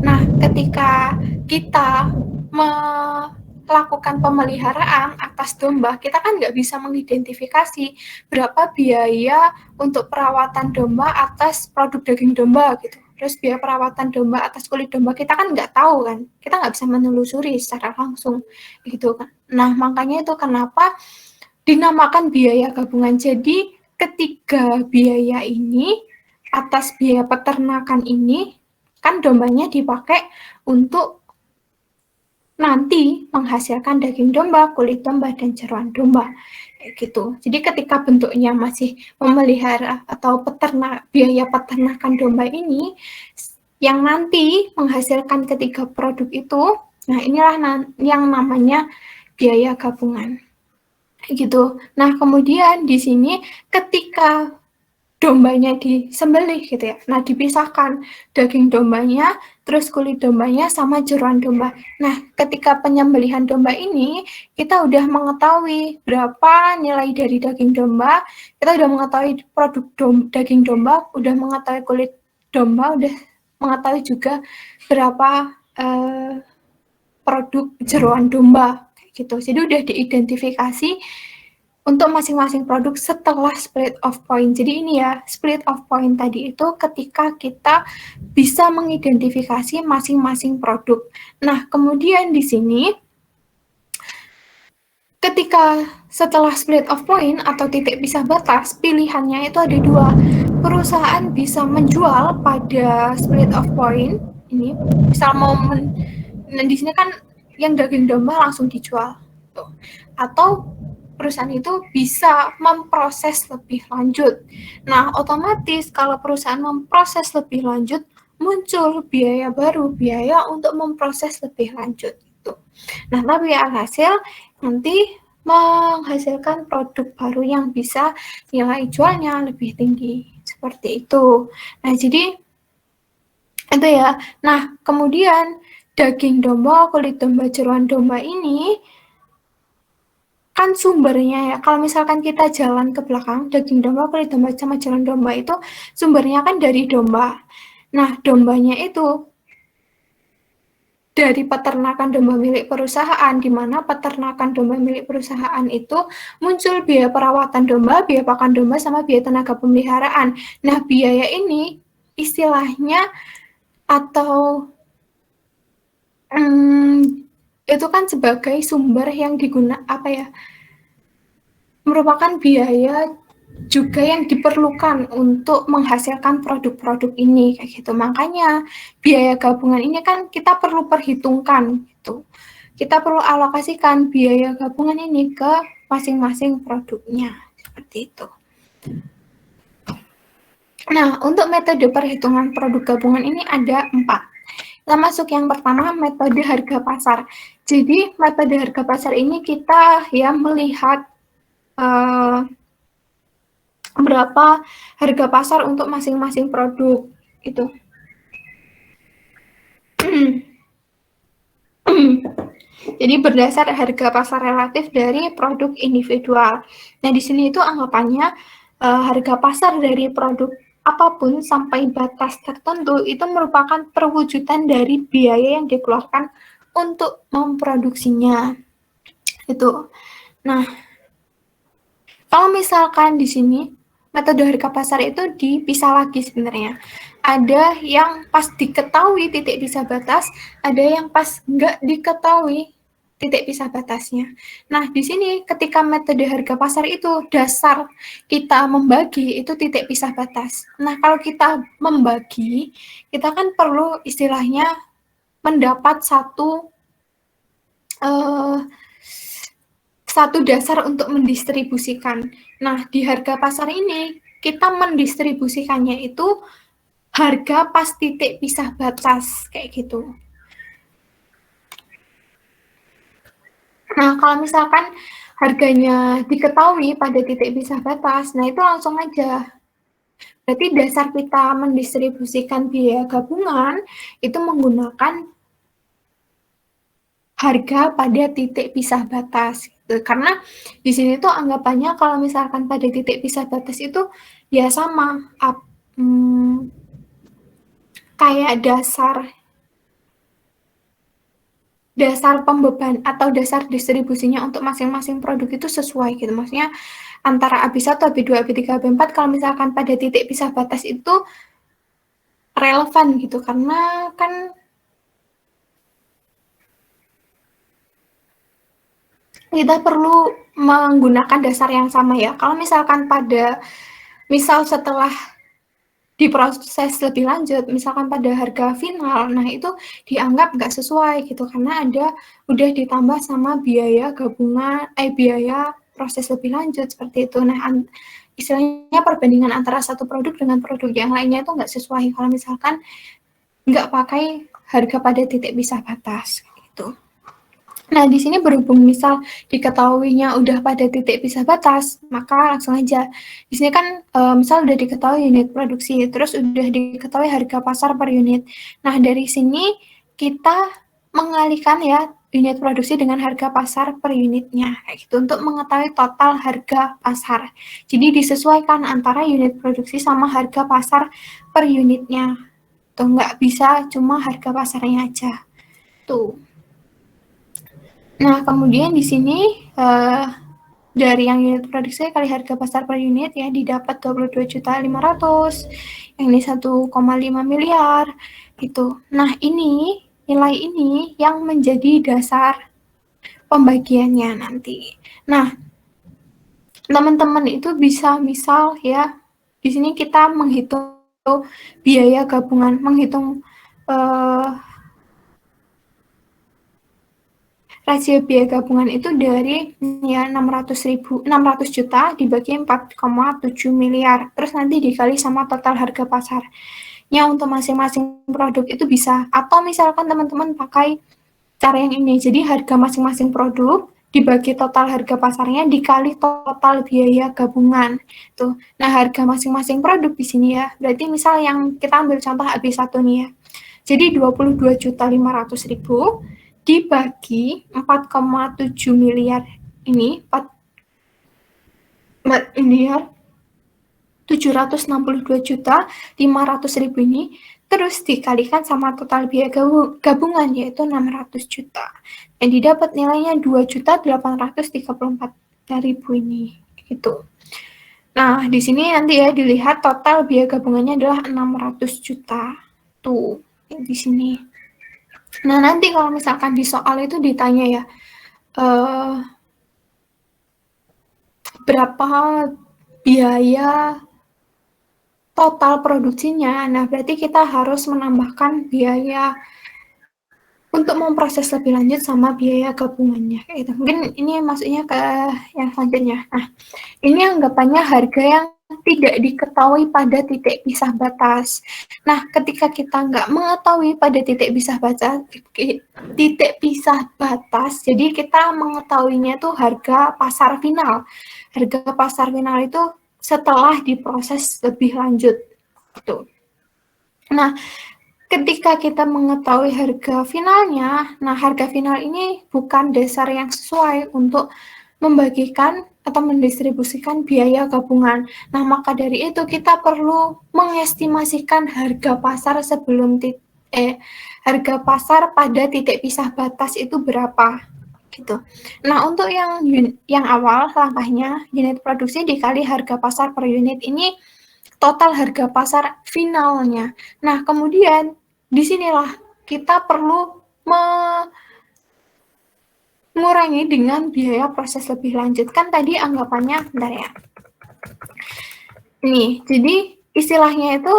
Nah, ketika kita melakukan pemeliharaan atas domba, kita kan nggak bisa mengidentifikasi berapa biaya untuk perawatan domba atas produk daging domba gitu. Terus biaya perawatan domba atas kulit domba kita kan nggak tahu kan, kita nggak bisa menelusuri secara langsung gitu kan. Nah, makanya itu kenapa dinamakan biaya gabungan. Jadi ketiga biaya ini atas biaya peternakan ini kan dombanya dipakai untuk nanti menghasilkan daging domba, kulit domba, dan jeroan domba gitu. Jadi ketika bentuknya masih memelihara atau biaya peternakan domba ini yang nanti menghasilkan ketiga produk itu, nah inilah yang namanya biaya gabungan gitu. Nah, kemudian di sini ketika dombanya disembelih gitu ya. Nah, dipisahkan daging dombanya, terus kulit dombanya sama jeroan domba. Nah, ketika penyembelihan domba ini, kita udah mengetahui berapa nilai dari daging domba, kita udah mengetahui produk daging domba, udah mengetahui kulit domba, udah mengetahui juga berapa produk jeroan domba gitu. Jadi udah diidentifikasi untuk masing-masing produk setelah split of point. Jadi ini ya, split of point tadi itu ketika kita bisa mengidentifikasi masing-masing produk. Nah, kemudian di sini ketika setelah split of point atau titik pisah batas, pilihannya itu ada dua. Perusahaan bisa menjual pada split of point ini, misal nah di sini kan yang daging domba langsung dijual, atau perusahaan itu bisa memproses lebih lanjut. Nah, otomatis kalau perusahaan memproses lebih lanjut, muncul biaya baru, biaya untuk memproses lebih lanjut. Gitu. Nah, tapi alhasil nanti menghasilkan produk baru yang bisa nilai jualnya lebih tinggi. Seperti itu. Nah, jadi itu ya. Nah, kemudian daging domba, kulit domba, jeroan domba ini kan sumbernya ya, kalau misalkan kita jalan ke belakang, daging domba, kulit domba, sama jeroan domba itu sumbernya kan dari domba. Nah, dombanya itu dari peternakan domba milik perusahaan, di mana peternakan domba milik perusahaan itu muncul biaya perawatan domba, biaya pakan domba, sama biaya tenaga pemeliharaan. Nah, biaya ini istilahnya atau itu kan sebagai sumber yang merupakan biaya juga yang diperlukan untuk menghasilkan produk-produk ini kayak gitu. Makanya biaya gabungan ini kan kita perlu perhitungkan gitu. Kita perlu alokasikan biaya gabungan ini ke masing-masing produknya seperti itu. Nah, untuk metode perhitungan produk gabungan ini ada 4. Kita masuk yang pertama, metode harga pasar. Jadi, metode harga pasar ini kita ya melihat berapa harga pasar untuk masing-masing produk gitu. Jadi berdasar harga pasar relatif dari produk individual. Nah, di sini itu anggapannya harga pasar dari produk apapun sampai batas tertentu itu merupakan perwujudan dari biaya yang dikeluarkan untuk memproduksinya. Itu. Nah, kalau misalkan di sini metode harga pasar itu dipisah lagi sebenarnya. Ada yang pas diketahui titik pisah batas, ada yang pas nggak diketahui titik pisah batasnya. Nah, di sini ketika metode harga pasar itu dasar kita membagi itu titik pisah batas. Nah, kalau kita membagi, kita kan perlu istilahnya mendapat satu dasar untuk mendistribusikan. Nah, di harga pasar ini, kita mendistribusikannya itu harga pas titik pisah batas, kayak gitu. Nah, kalau misalkan harganya diketahui pada titik pisah batas, nah itu langsung aja. Berarti dasar kita mendistribusikan biaya gabungan itu menggunakan harga pada titik pisah batas. Gitu. Karena di sini tuh anggapannya kalau misalkan pada titik pisah batas itu ya sama kayak dasar pembeban atau dasar distribusinya untuk masing-masing produk itu sesuai gitu. Maksudnya antara AB1, AB2, AB3, AB4 kalau misalkan pada titik pisah batas itu relevan gitu. Karena kan kita perlu menggunakan dasar yang sama ya. Kalau misalkan misal setelah diproses lebih lanjut, misalkan pada harga final, nah itu dianggap nggak sesuai gitu, karena udah ditambah sama biaya gabungan, biaya proses lebih lanjut, seperti itu. Nah, istilahnya perbandingan antara satu produk dengan produk yang lainnya itu nggak sesuai, kalau misalkan nggak pakai harga pada titik pisah batas, gitu. Nah, di sini berhubung misal diketahuinya udah pada titik pisah batas, maka langsung aja. Di sini kan misal udah diketahui unit produksi, terus udah diketahui harga pasar per unit. Nah, dari sini kita mengalihkan ya unit produksi dengan harga pasar per unitnya, kayak gitu, untuk mengetahui total harga pasar. Jadi disesuaikan antara unit produksi sama harga pasar per unitnya. Tuh, nggak bisa cuma harga pasarnya aja. Tuh. Nah, kemudian di sini dari yang unit produksi kali harga pasar per unit ya didapat 22.500.000, yang ini 1,5 miliar gitu. Nah, nilai ini yang menjadi dasar pembagiannya nanti. Nah, teman-teman itu bisa misal ya di sini kita menghitung biaya gabungan, menghitung rasio biaya gabungan itu dari ya 600 juta dibagi 4,7 miliar. Terus nanti dikali sama total harga pasarnya untuk masing-masing produk itu bisa. Atau misalkan teman-teman pakai cara yang ini. Jadi harga masing-masing produk dibagi total harga pasarnya dikali total biaya gabungan. Tuh. Nah, harga masing-masing produk di sini ya. Berarti misal yang kita ambil contoh AB1 nih ya. Jadi 22.500.000 dibagi 4,7 miliar ini 4 miliar 762.500.000 ini terus dikalikan sama total biaya gabungan yaitu 600 juta. Dan didapat nilainya 2.834.000 ini gitu. Nah, di sini nanti ya dilihat total biaya gabungannya adalah 600 juta. Tuh, di sini. Nah, nanti kalau misalkan di soal itu ditanya ya, berapa biaya total produksinya. Nah, berarti kita harus menambahkan biaya untuk memproses lebih lanjut sama biaya gabungannya. Gitu. Mungkin ini maksudnya ke yang selanjutnya. Nah, ini anggapannya harga yang tidak diketahui pada titik pisah batas. Nah, ketika kita nggak mengetahui pada titik pisah batas, jadi kita mengetahuinya tuh harga pasar final. Harga pasar final itu setelah diproses lebih lanjut. Gitu. Nah, ketika kita mengetahui harga finalnya, nah harga final ini bukan dasar yang sesuai untuk membagikan atau mendistribusikan biaya gabungan. Nah, maka dari itu kita perlu mengestimasikan harga pasar sebelum harga pasar pada titik pisah batas itu berapa gitu. Nah, untuk yang awal langkahnya unit produksi dikali harga pasar per unit ini total harga pasar finalnya. Nah, kemudian disinilah kita perlu mengurangi dengan biaya proses lebih lanjut. Kan tadi anggapannya, bentar ya. Nih, jadi istilahnya itu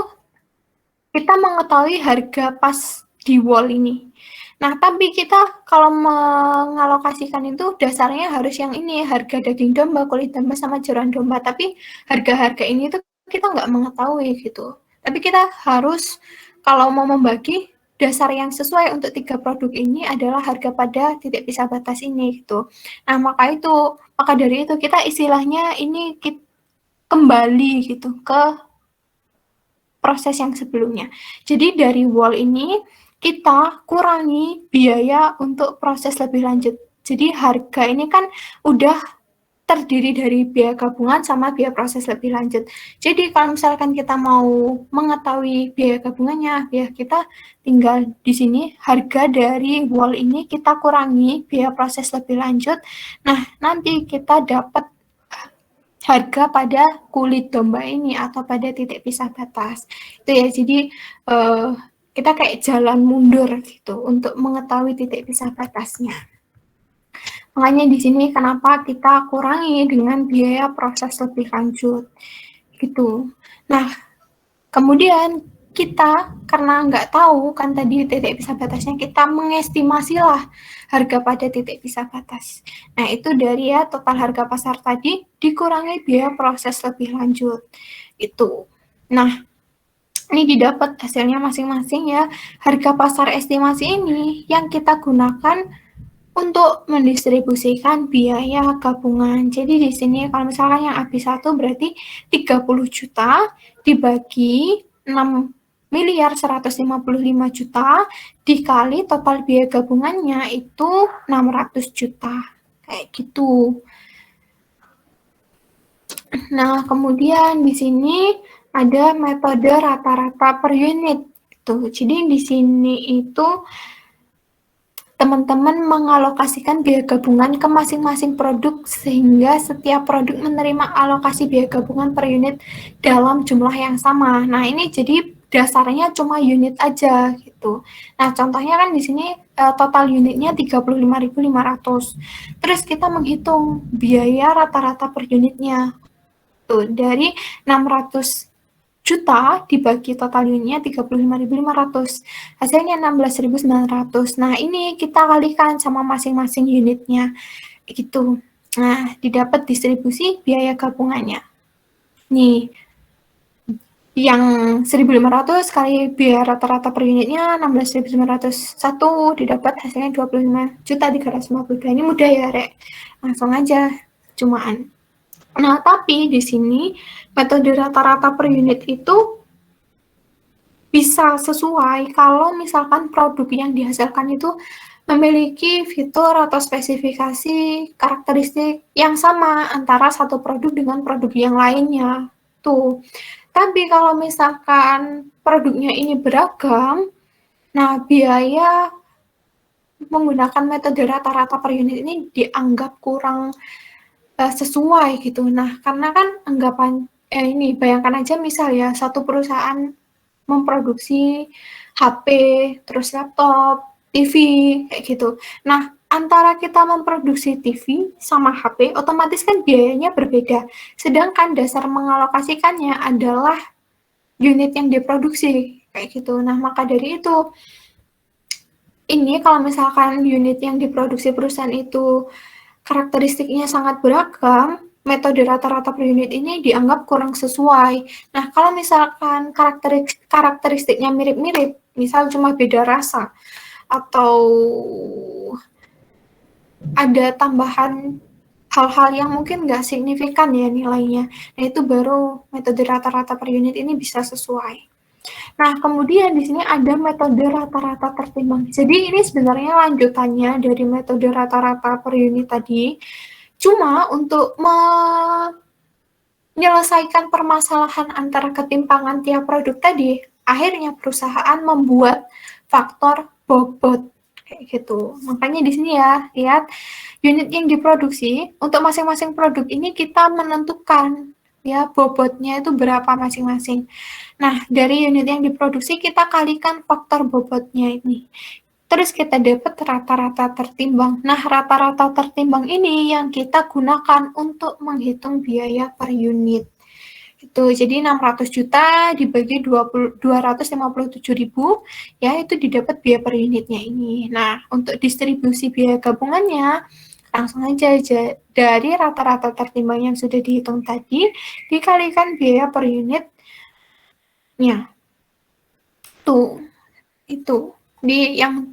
kita mengetahui harga pas di wall ini. Nah, tapi kita kalau mengalokasikan itu dasarnya harus yang ini, harga daging domba, kulit domba, sama jeroan domba. Tapi harga-harga ini tuh kita nggak mengetahui gitu. Tapi kita harus, kalau mau membagi, dasar yang sesuai untuk 3 produk ini adalah harga pada titik pisah batas ini gitu. Nah, maka dari itu kita istilahnya ini kembali gitu ke proses yang sebelumnya. Jadi dari wall ini kita kurangi biaya untuk proses lebih lanjut. Jadi harga ini kan udah terdiri dari biaya gabungan sama biaya proses lebih lanjut. Jadi kalau misalkan kita mau mengetahui biaya gabungannya, ya kita tinggal di sini harga dari wall ini kita kurangi biaya proses lebih lanjut. Nah, nanti kita dapat harga pada kulit domba ini atau pada titik pisah batas. Itu ya, jadi kita kayak jalan mundur gitu untuk mengetahui titik pisah batasnya. Makanya di sini kenapa kita kurangi dengan biaya proses lebih lanjut gitu. Nah, kemudian kita karena nggak tahu kan tadi titik pisah batasnya, kita mengestimasilah harga pada titik pisah batas. Nah, itu dari ya total harga pasar tadi dikurangi biaya proses lebih lanjut. Itu. Nah, ini didapat hasilnya masing-masing ya. Harga pasar estimasi ini yang kita gunakan untuk mendistribusikan biaya gabungan. Jadi di sini kalau misalkan yang AB1 berarti 30 juta dibagi 6.155 juta dikali total biaya gabungannya itu 600 juta. Kayak gitu. Nah, kemudian di sini ada metode rata-rata per unit. Tuh, jadi di sini itu teman-teman mengalokasikan biaya gabungan ke masing-masing produk sehingga setiap produk menerima alokasi biaya gabungan per unit dalam jumlah yang sama. Nah, ini jadi dasarnya cuma unit aja gitu. Nah, contohnya kan di sini total unitnya 35.500. Terus kita menghitung biaya rata-rata per unitnya. Tuh, dari 600 juta dibagi total unitnya 35.500, hasilnya 16.900. Nah, ini kita kalikan sama masing-masing unitnya, gitu. Nah, didapat distribusi biaya gabungannya. Nih, yang 1.500 kali biaya rata-rata per unitnya 16.901, didapat hasilnya 25.352. Ini mudah ya, Rek. Langsung aja, cumaan. Nah, tapi di sini metode rata-rata per unit itu bisa sesuai kalau misalkan produk yang dihasilkan itu memiliki fitur atau spesifikasi karakteristik yang sama antara satu produk dengan produk yang lainnya. Tuh. Tapi kalau misalkan produknya ini beragam, nah biaya menggunakan metode rata-rata per unit ini dianggap kurang sesuai gitu. Nah, karena kan anggapan ini bayangkan aja misal ya satu perusahaan memproduksi HP, terus laptop, TV, kayak gitu. Nah, antara kita memproduksi TV sama HP, otomatis kan biayanya berbeda. Sedangkan dasar mengalokasikannya adalah unit yang diproduksi, kayak gitu. Nah, maka dari itu, ini kalau misalkan unit yang diproduksi perusahaan itu karakteristiknya sangat beragam, metode rata-rata per unit ini dianggap kurang sesuai. Nah, kalau misalkan karakteristiknya mirip-mirip, misal cuma beda rasa, atau ada tambahan hal-hal yang mungkin nggak signifikan ya nilainya, nah itu baru metode rata-rata per unit ini bisa sesuai. Nah, kemudian di sini ada metode rata-rata tertimbang. Jadi ini sebenarnya lanjutannya dari metode rata-rata per unit tadi. Cuma untuk menyelesaikan permasalahan antara ketimpangan tiap produk tadi, akhirnya perusahaan membuat faktor bobot kayak gitu. Makanya di sini ya, lihat unit yang diproduksi untuk masing-masing produk ini kita menentukan ya bobotnya itu berapa masing-masing. Nah, dari unit yang diproduksi kita kalikan faktor bobotnya ini. Terus kita dapat rata-rata tertimbang. Nah, rata-rata tertimbang ini yang kita gunakan untuk menghitung biaya per unit. Itu jadi 600 juta dibagi 257.000 ya itu didapat biaya per unitnya ini. Nah, untuk distribusi biaya gabungannya langsung aja dari rata-rata tertimbang yang sudah dihitung tadi dikalikan biaya per unitnya. Tuh, itu. Di yang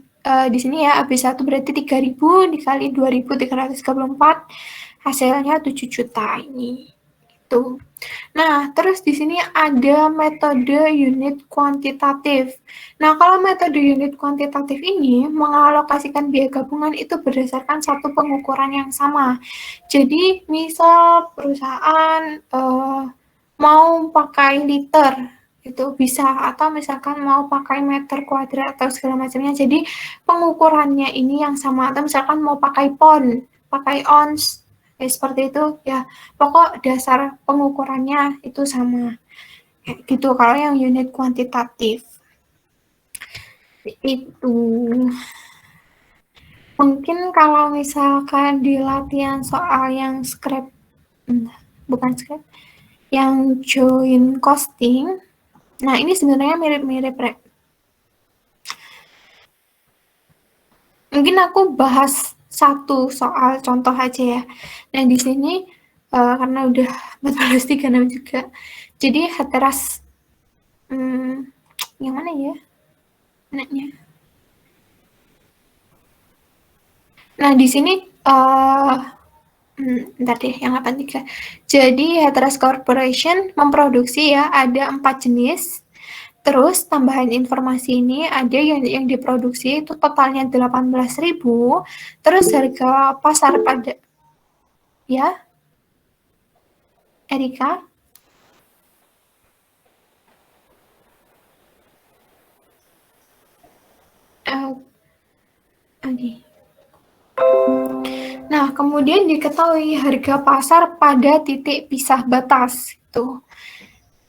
di sini ya AB1 berarti 3.000 dikali 2.334 hasilnya 7 juta ini. Itu. Nah, terus di sini ada metode unit kuantitatif. Nah, kalau metode unit kuantitatif ini mengalokasikan biaya gabungan itu berdasarkan satu pengukuran yang sama. Jadi, misal perusahaan mau pakai liter, itu bisa, atau misalkan mau pakai meter kuadrat atau segala macamnya. Jadi, pengukurannya ini yang sama, atau misalkan mau pakai pon, pakai ons, seperti itu ya pokok dasar pengukurannya itu sama kayak gitu kalau yang unit kuantitatif itu. Mungkin kalau misalkan di latihan soal yang bukan script yang join costing, nah ini sebenarnya mirip-mirip Rek. Mungkin aku bahas satu soal contoh aja ya. Nah, di sini karena udah 14.36 juga. Jadi Hatteras yang mana ya? Anaknya. Nah, di sini bentar deh, yang 83. Jadi Hatteras Corporation memproduksi ya ada 4 jenis. Terus tambahan informasi ini ada yang diproduksi itu totalnya 18.000. Terus harga pasar pada ya Erika. Nah, kemudian diketahui harga pasar pada titik pisah batas itu.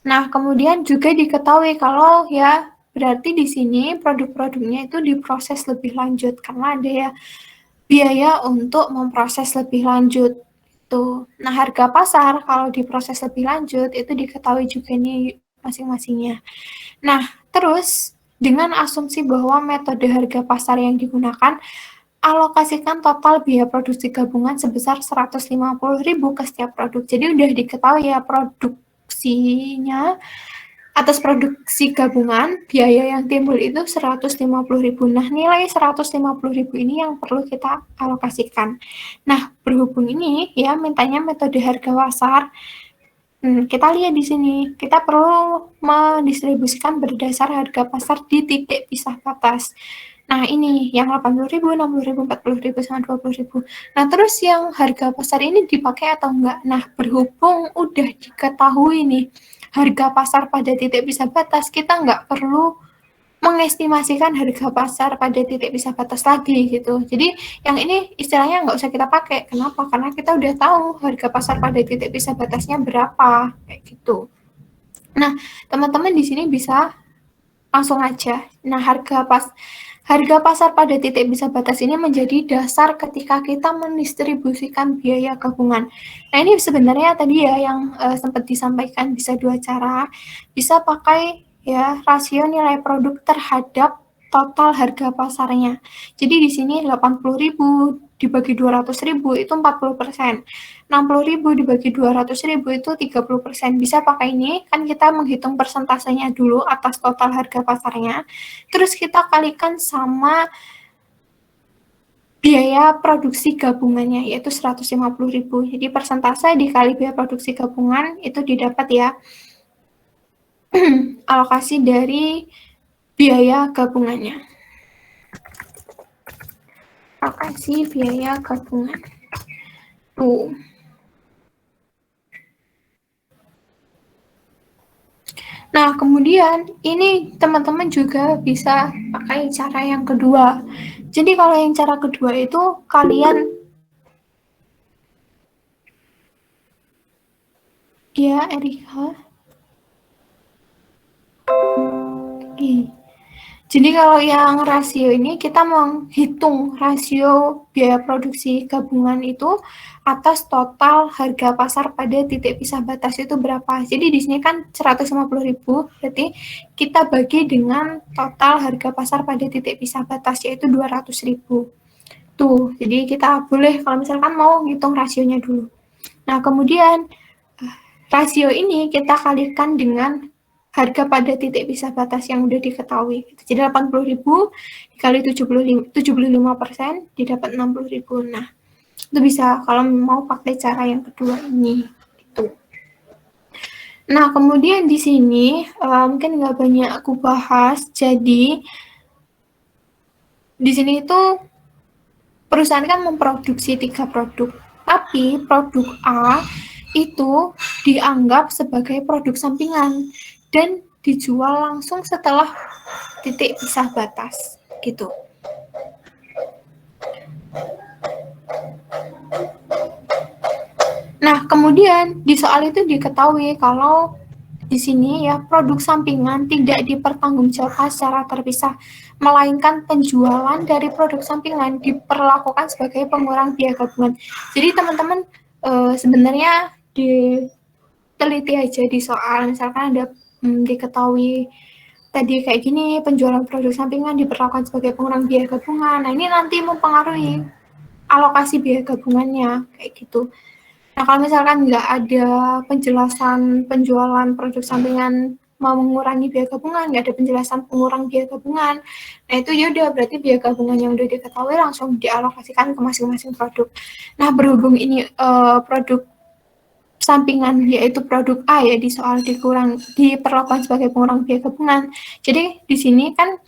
Nah, kemudian juga diketahui kalau ya berarti di sini produk-produknya itu diproses lebih lanjut karena ada ya biaya untuk memproses lebih lanjut itu. Nah, harga pasar kalau diproses lebih lanjut itu diketahui juga nih masing-masingnya. Nah, terus dengan asumsi bahwa metode harga pasar yang digunakan, alokasikan total biaya produksi gabungan sebesar 150.000 ke setiap produk. Jadi udah diketahui ya produksinya, atas produksi gabungan, biaya yang timbul itu 150.000. Nah, nilai 150.000 ini yang perlu kita alokasikan. Nah, berhubung ini ya mintanya metode harga pasar, kita lihat di sini, kita perlu mendistribusikan berdasar harga pasar di titik pisah batas. Nah, ini yang 80.000, 60.000, 40.000, sama 20.000. Nah, terus yang harga pasar ini dipakai atau enggak? Nah, berhubung udah diketahui nih harga pasar pada titik pisah batas, kita nggak perlu mengestimasikan harga pasar pada titik pisah batas lagi gitu. Jadi yang ini istilahnya nggak usah kita pakai. Kenapa? Karena kita udah tahu harga pasar pada titik pisah batasnya berapa kayak gitu. Nah, teman-teman di sini bisa langsung aja. Nah, harga pasar pada titik pisah batas ini menjadi dasar ketika kita mendistribusikan biaya gabungan. Nah, ini sebenarnya tadi ya yang sempat disampaikan bisa dua cara. Bisa pakai ya rasio nilai produk terhadap total harga pasarnya. Jadi di sini 80.000 dibagi 200.000 itu 40%. 60.000 dibagi 200.000 itu 30%. Bisa pakai ini, kan kita menghitung persentasenya dulu atas total harga pasarnya. Terus kita kalikan sama biaya produksi gabungannya, yaitu 150.000. Jadi persentase dikali biaya produksi gabungan itu didapat ya alokasi dari biaya gabungannya. Alokasi biaya gabungan. Tuh. Nah, kemudian ini teman-teman juga bisa pakai cara yang kedua. Jadi kalau yang cara kedua itu kalian ya Erika. Jadi kalau yang rasio ini kita menghitung rasio biaya produksi gabungan itu atas total harga pasar pada titik pisah batas itu berapa. Jadi di sini kan 150.000, berarti kita bagi dengan total harga pasar pada titik pisah batas yaitu 200.000. Tuh, jadi kita boleh kalau misalkan mau ngitung rasionya dulu. Nah, kemudian rasio ini kita kalikan dengan harga pada titik pisah batas yang udah diketahui. Jadi 80.000 dikali 75% didapat 60.000. Nah, itu bisa kalau mau pakai cara yang kedua ini. Gitu. Nah, kemudian di sini mungkin nggak banyak aku bahas. Jadi di sini itu perusahaan kan memproduksi 3 produk. Tapi produk A itu dianggap sebagai produk sampingan dan dijual langsung setelah titik pisah batas gitu. Nah, kemudian di soal itu diketahui kalau di sini ya produk sampingan tidak dipertanggungjawabkan secara terpisah, melainkan penjualan dari produk sampingan diperlakukan sebagai pengurang biaya gabungan. Jadi teman-teman sebenarnya diteliti aja di soal, misalkan ada diketahui tadi kayak gini, penjualan produk sampingan diperlakukan sebagai pengurang biaya gabungan. Nah, ini nanti mempengaruhi alokasi biaya gabungannya, kayak gitu. Nah, kalau misalkan nggak ada penjelasan penjualan produk sampingan mau mengurangi biaya gabungan, nggak ada penjelasan pengurang biaya gabungan, nah itu ya udah berarti biaya gabungan yang udah diketahui langsung dialokasikan ke masing-masing produk. Nah, berhubung ini produk sampingan yaitu produk A ya di soal diperlakukan sebagai pengurang biaya gabungan. Jadi di sini kan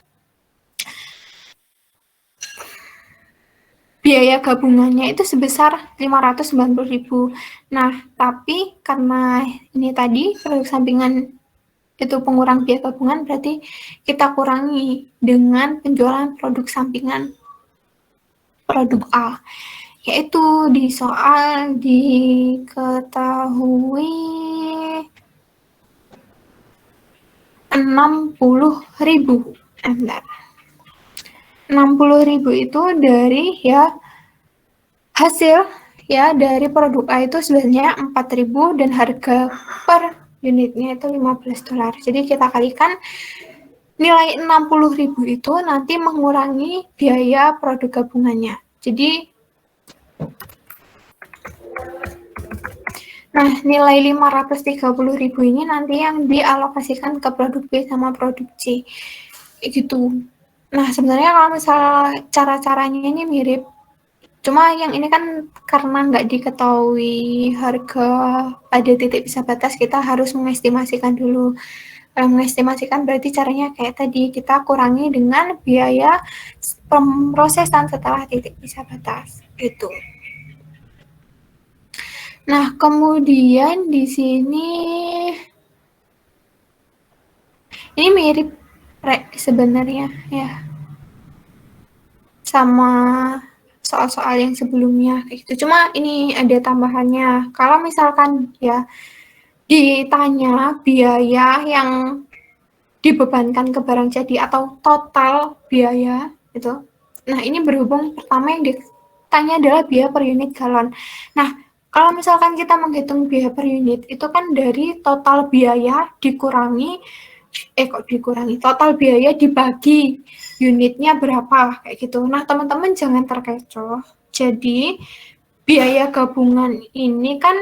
biaya gabungannya itu sebesar 590.000. Nah, tapi karena ini tadi produk sampingan itu pengurang biaya gabungan, berarti kita kurangi dengan penjualan produk sampingan produk A. Yaitu di soal diketahui 60.000. Bentar. 60.000 itu dari ya hasil ya dari produk A itu sebenarnya 4.000 dan harga per unitnya itu $15. Jadi kita kalikan nilai 60.000 itu nanti mengurangi biaya produk gabungannya. Jadi nah, nilai 530.000 ini nanti yang dialokasikan ke produk B sama produk C. Gitu. Nah, sebenarnya kalau misal cara-caranya ini mirip. Cuma yang ini kan karena nggak diketahui harga pada titik bisa batas, kita harus mengestimasikan dulu. Mengestimasikan berarti caranya kayak tadi, kita kurangi dengan biaya pemrosesan setelah titik bisa batas. Gitu. Nah, kemudian di sini ini mirip sebenarnya ya sama soal-soal yang sebelumnya kayak gitu. Cuma ini ada tambahannya. Kalau misalkan ya ditanya biaya yang dibebankan ke barang jadi atau total biaya gitu. Nah, ini berhubung pertama yang ditanya adalah biaya per unit galon. Nah, kalau misalkan kita menghitung biaya per unit, itu kan dari total biaya dikurangi, total biaya dibagi unitnya berapa, kayak gitu. Nah, teman-teman jangan terkecoh. Jadi, biaya gabungan ini kan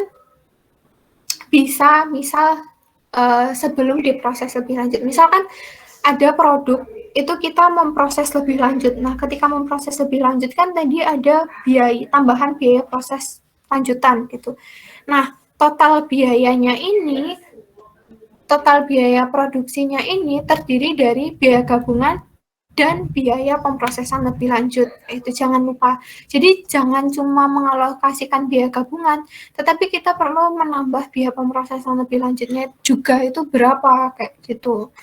bisa, misal sebelum diproses lebih lanjut. Misalkan ada produk, itu kita memproses lebih lanjut. Nah, ketika memproses lebih lanjut kan tadi ada biaya, tambahan biaya proses lanjutan gitu. Nah, total biayanya ini, total biaya produksinya ini terdiri dari biaya gabungan dan biaya pemprosesan lebih lanjut. Itu jangan lupa. Jadi jangan cuma mengalokasikan biaya gabungan, tetapi kita perlu menambah biaya pemrosesan lebih lanjutnya juga itu berapa, kayak gitu.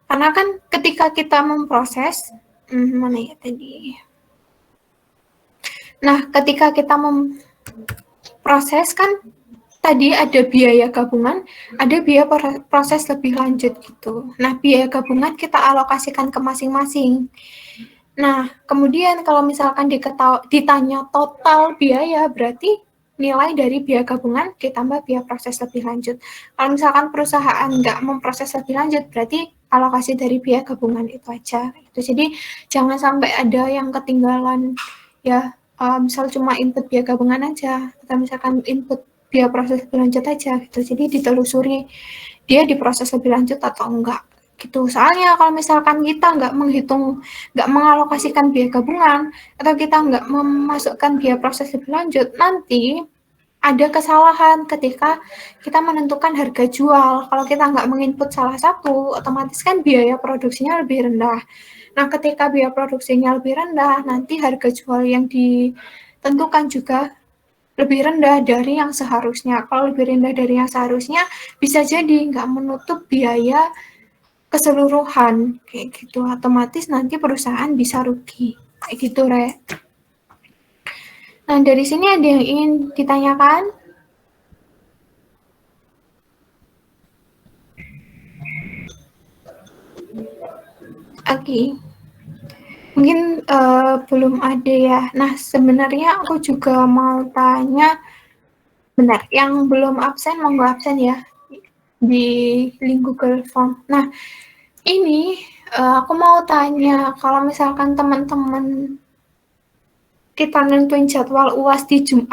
Karena kan ketika kita memproses, mana ya tadi? Nah, ketika kita memproses kan tadi ada biaya gabungan, ada biaya proses lebih lanjut gitu. Nah, biaya gabungan kita alokasikan ke masing-masing. Nah, kemudian kalau misalkan ditanya total biaya, berarti nilai dari biaya gabungan ditambah biaya proses lebih lanjut. Kalau misalkan perusahaan nggak memproses lebih lanjut, berarti alokasi dari biaya gabungan itu aja. Jadi jangan sampai ada yang ketinggalan ya, misal cuma input biaya gabungan aja, atau misalkan input biaya proses lebih lanjut aja gitu. Jadi ditelusuri dia diproses lebih lanjut atau enggak gitu. Soalnya kalau misalkan kita nggak mengalokasikan biaya gabungan atau kita nggak memasukkan biaya proses lebih lanjut, nanti ada kesalahan ketika kita menentukan harga jual. Kalau kita nggak menginput salah satu, otomatis kan biaya produksinya lebih rendah. Nah, ketika biaya produksinya lebih rendah, nanti harga jual yang ditentukan juga lebih rendah dari yang seharusnya. Kalau lebih rendah dari yang seharusnya, bisa jadi nggak menutup biaya keseluruhan, kayak gitu. Otomatis nanti perusahaan bisa rugi, kayak gitu, Re. Nah, dari sini ada yang ingin ditanyakan? Oke. Mungkin belum ada ya. Nah, sebenarnya aku juga mau tanya, benar, yang belum absen, monggo absen ya di link Google Form. Nah, ini aku mau tanya, kalau misalkan teman-teman kita nentuin jadwal UAS di Jumat,